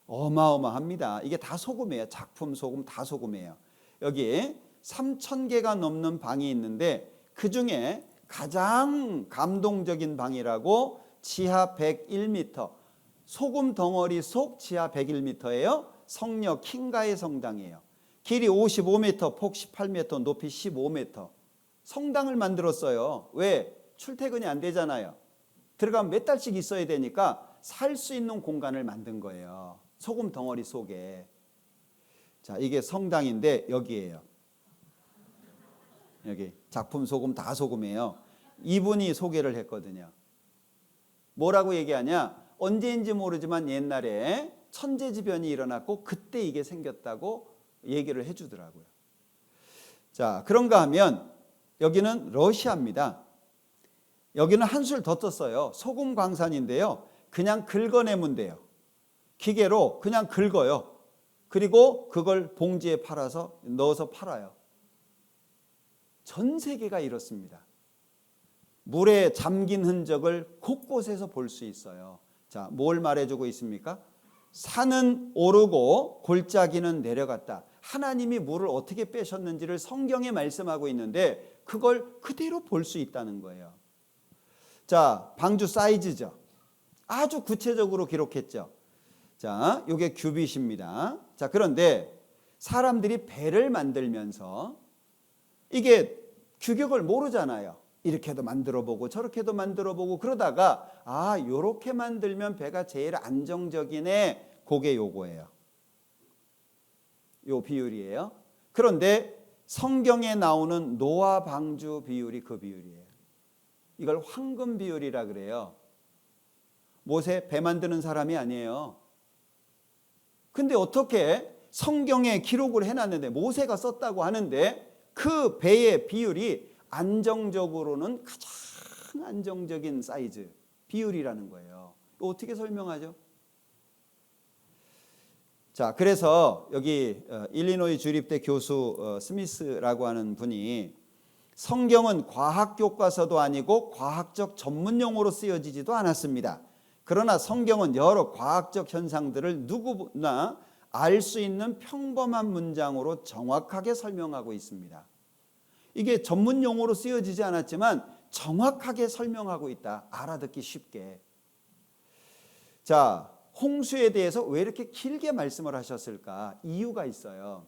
어마어마합니다. 이게 다 소금이에요. 작품 소금 다 소금이에요. 여기 3,000개가 넘는 방이 있는데 그중에 가장 감동적인 방이라고 지하 101m, 소금 덩어리 속 지하 101m예요. 성녀 킹가의 성당이에요. 길이 55m, 폭 18m, 높이 15m. 성당을 만들었어요. 왜? 출퇴근이 안 되잖아요. 들어가면 몇 달씩 있어야 되니까 살 수 있는 공간을 만든 거예요. 소금 덩어리 속에. 자, 이게 성당인데 여기에요. 여기 작품 소금 다 소금이에요. 이분이 소개를 했거든요. 뭐라고 얘기하냐? 언제인지 모르지만 옛날에 천재지변이 일어났고 그때 이게 생겼다고 얘기를 해주더라고요. 자, 그런가 하면 여기는 러시아입니다. 여기는 한술 더 떴어요. 소금 광산인데요. 그냥 긁어내면 돼요. 기계로 그냥 긁어요. 그리고 그걸 봉지에 넣어서 팔아요. 전 세계가 이렇습니다. 물에 잠긴 흔적을 곳곳에서 볼 수 있어요. 자, 뭘 말해주고 있습니까? 산은 오르고 골짜기는 내려갔다. 하나님이 물을 어떻게 빼셨는지를 성경에 말씀하고 있는데 그걸 그대로 볼 수 있다는 거예요. 자, 방주 사이즈죠. 아주 구체적으로 기록했죠. 자, 이게 규빗입니다. 자, 그런데 사람들이 배를 만들면서 이게 규격을 모르잖아요. 이렇게도 만들어보고 저렇게도 만들어보고 그러다가 요렇게 만들면 배가 제일 안정적이네. 그게 요거예요. 요 비율이에요. 그런데 성경에 나오는 노아 방주 비율이 그 비율이에요. 이걸 황금 비율이라 그래요. 모세 배 만드는 사람이 아니에요. 근데 어떻게 성경에 기록을 해놨는데 모세가 썼다고 하는데 그 배의 비율이 안정적으로는 가장 안정적인 사이즈 비율이라는 거예요. 어떻게 설명하죠? 자, 그래서 여기 일리노이 주립대 교수 스미스라고 하는 분이 성경은 과학 교과서도 아니고 과학적 전문 용어로 쓰여지지도 않았습니다. 그러나 성경은 여러 과학적 현상들을 누구나 알 수 있는 평범한 문장으로 정확하게 설명하고 있습니다. 이게 전문 용어로 쓰여지지 않았지만 정확하게 설명하고 있다. 알아듣기 쉽게. 자, 홍수에 대해서 왜 이렇게 길게 말씀을 하셨을까? 이유가 있어요.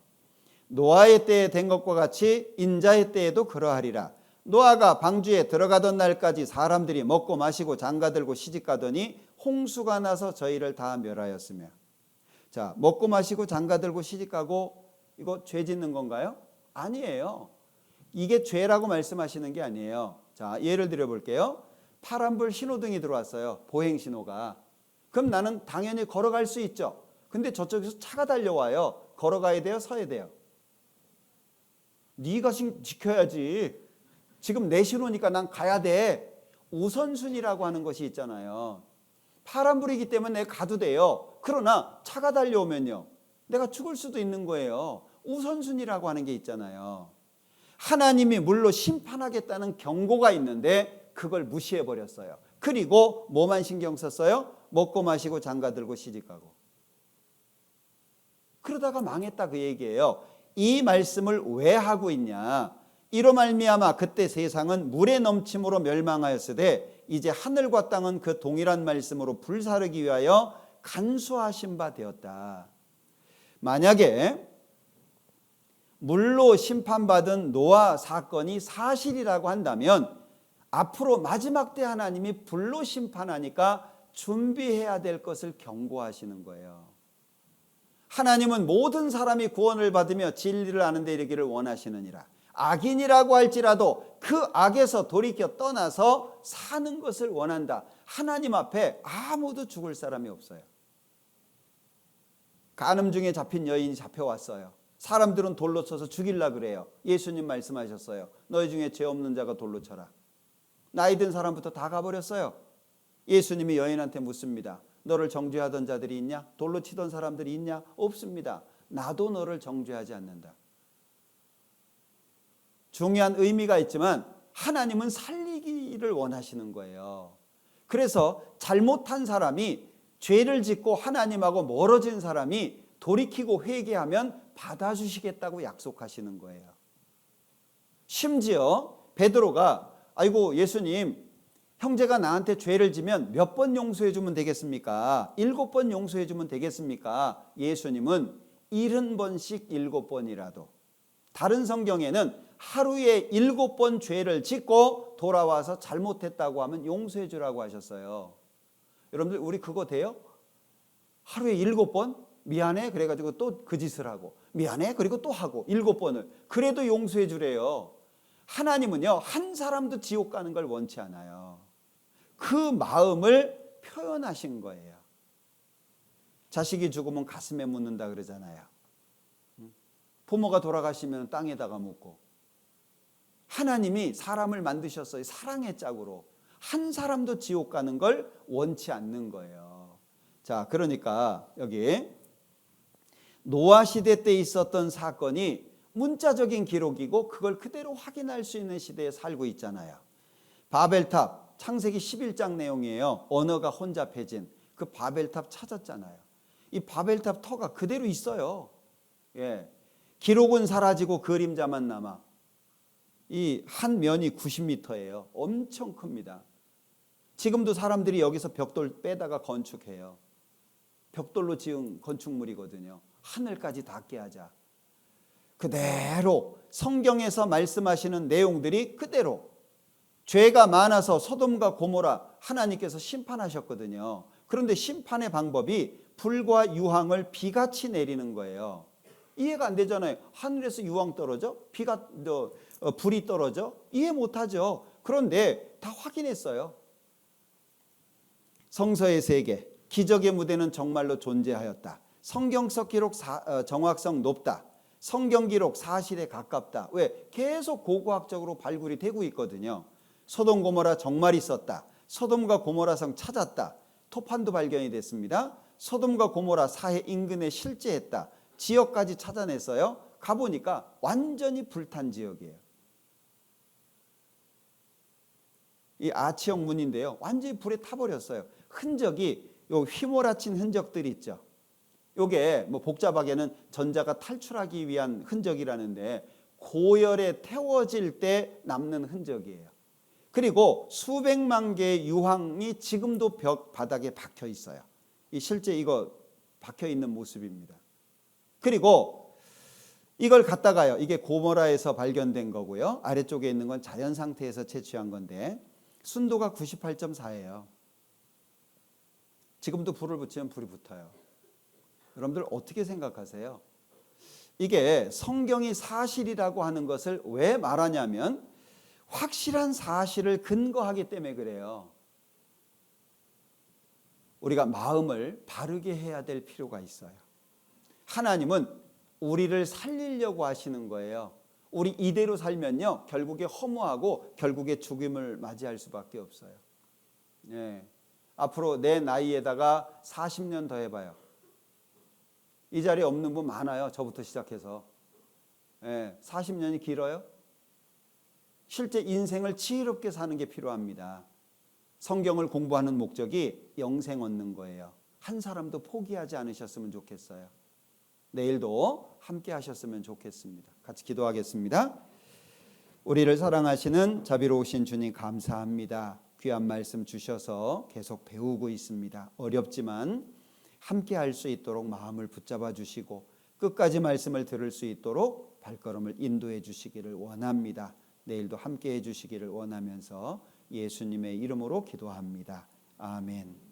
노아의 때에 된 것과 같이 인자의 때에도 그러하리라. 노아가 방주에 들어가던 날까지 사람들이 먹고 마시고 장가들고 시집가더니 홍수가 나서 저희를 다 멸하였으며. 자, 먹고 마시고 장가들고 시집가고 이거 죄 짓는 건가요? 아니에요. 이게 죄라고 말씀하시는 게 아니에요. 자, 예를 들어 볼게요. 파란불 신호등이 들어왔어요. 보행 신호가. 그럼 나는 당연히 걸어갈 수 있죠. 근데 저쪽에서 차가 달려와요. 걸어가야 돼요? 서야 돼요? 네가 지켜야지. 지금 내 신호니까 난 가야 돼. 우선순위라고 하는 것이 있잖아요. 파란불이기 때문에 내가 가도 돼요. 그러나 차가 달려오면요, 내가 죽을 수도 있는 거예요. 우선순위라고 하는 게 있잖아요. 하나님이 물로 심판하겠다는 경고가 있는데 그걸 무시해버렸어요. 그리고 뭐만 신경 썼어요? 먹고 마시고 장가 들고 시집가고. 그러다가 망했다 그 얘기예요. 이 말씀을 왜 하고 있냐? 이로 말미암아 그때 세상은 물의 넘침으로 멸망하였으되 이제 하늘과 땅은 그 동일한 말씀으로 불사르기 위하여 간수하신 바 되었다. 만약에 물로 심판받은 노아 사건이 사실이라고 한다면 앞으로 마지막 때 하나님이 불로 심판하니까 준비해야 될 것을 경고하시는 거예요. 하나님은 모든 사람이 구원을 받으며 진리를 아는 데 이르기를 원하시느니라. 악인이라고 할지라도 그 악에서 돌이켜 떠나서 사는 것을 원한다. 하나님 앞에 아무도 죽을 사람이 없어요. 간음 중에 잡힌 여인이 잡혀왔어요. 사람들은 돌로 쳐서 죽이려고 그래요. 예수님 말씀하셨어요. 너희 중에 죄 없는 자가 돌로 쳐라. 나이 든 사람부터 다 가버렸어요. 예수님이 여인한테 묻습니다. 너를 정죄하던 자들이 있냐? 돌로 치던 사람들이 있냐? 없습니다. 나도 너를 정죄하지 않는다. 중요한 의미가 있지만 하나님은 살리기를 원하시는 거예요. 그래서 잘못한 사람이, 죄를 짓고 하나님하고 멀어진 사람이 돌이키고 회개하면 받아주시겠다고 약속하시는 거예요. 심지어 베드로가 아이고 예수님, 형제가 나한테 죄를 지면 몇 번 용서해 주면 되겠습니까? 7번 용서해 주면 되겠습니까? 예수님은 70번씩 7번이라도, 다른 성경에는 하루에 7번 죄를 짓고 돌아와서 잘못했다고 하면 용서해 주라고 하셨어요. 여러분들 우리 그거 돼요? 하루에 7번? 미안해 그래가지고 또 그 짓을 하고, 미안해 그리고 또 하고 7번을 그래도 용서해 주래요. 하나님은요, 한 사람도 지옥 가는 걸 원치 않아요. 그 마음을 표현하신 거예요. 자식이 죽으면 가슴에 묻는다 그러잖아요. 부모가 돌아가시면 땅에다가 묻고. 하나님이 사람을 만드셨어요. 사랑의 짝으로. 한 사람도 지옥 가는 걸 원치 않는 거예요. 자, 그러니까 여기 노아 시대 때 있었던 사건이 문자적인 기록이고 그걸 그대로 확인할 수 있는 시대에 살고 있잖아요. 바벨탑, 창세기 11장 내용이에요. 언어가 혼잡해진 그 바벨탑 찾았잖아요. 이 바벨탑 터가 그대로 있어요. 예. 기록은 사라지고 그림자만 남아. 이 한 면이 90m예요. 엄청 큽니다. 지금도 사람들이 여기서 벽돌 빼다가 건축해요. 벽돌로 지은 건축물이거든요. 하늘까지 닿게 하자. 그대로 성경에서 말씀하시는 내용들이 그대로, 죄가 많아서 소돔과 고모라 하나님께서 심판하셨거든요. 그런데 심판의 방법이 불과 유황을 비같이 내리는 거예요. 이해가 안 되잖아요. 하늘에서 유황 떨어져? 불이 떨어져? 이해 못하죠. 그런데 다 확인했어요. 성서의 세계, 기적의 무대는 정말로 존재하였다. 성경적 기록 정확성 높다. 성경 기록 사실에 가깝다. 왜? 계속 고고학적으로 발굴이 되고 있거든요. 소돔 고모라 정말 있었다. 소돔과 고모라 성 찾았다. 토판도 발견이 됐습니다. 소돔과 고모라 사해 인근에 실제했다. 지역까지 찾아냈어요. 가보니까 완전히 불탄 지역이에요. 이 아치형 문인데요, 완전히 불에 타버렸어요. 흔적이 요 휘몰아친 흔적들이 있죠. 요게 뭐 복잡하게는 전자가 탈출하기 위한 흔적이라는데 고열에 태워질 때 남는 흔적이에요. 그리고 수백만 개의 유황이 지금도 벽 바닥에 박혀 있어요. 이 실제 이거 박혀 있는 모습입니다. 그리고 이걸 갖다가요, 이게 고모라에서 발견된 거고요. 아래쪽에 있는 건 자연 상태에서 채취한 건데 순도가 98.4예요. 지금도 불을 붙이면 불이 붙어요. 여러분들 어떻게 생각하세요? 이게 성경이 사실이라고 하는 것을 왜 말하냐면 확실한 사실을 근거하기 때문에 그래요. 우리가 마음을 바르게 해야 될 필요가 있어요. 하나님은 우리를 살리려고 하시는 거예요. 우리 이대로 살면요, 결국에 허무하고 결국에 죽음을 맞이할 수밖에 없어요. 예. 앞으로 내 나이에다가 40년 더 해봐요. 이 자리에 없는 분 많아요. 저부터 시작해서. 예. 40년이 길어요? 실제 인생을 지혜롭게 사는 게 필요합니다. 성경을 공부하는 목적이 영생 얻는 거예요. 한 사람도 포기하지 않으셨으면 좋겠어요. 내일도 함께 하셨으면 좋겠습니다. 같이 기도하겠습니다. 우리를 사랑하시는 자비로우신 주님 감사합니다. 귀한 말씀 주셔서 계속 배우고 있습니다. 어렵지만 함께 할 수 있도록 마음을 붙잡아 주시고 끝까지 말씀을 들을 수 있도록 발걸음을 인도해 주시기를 원합니다. 내일도 함께 해 주시기를 원하면서 예수님의 이름으로 기도합니다. 아멘.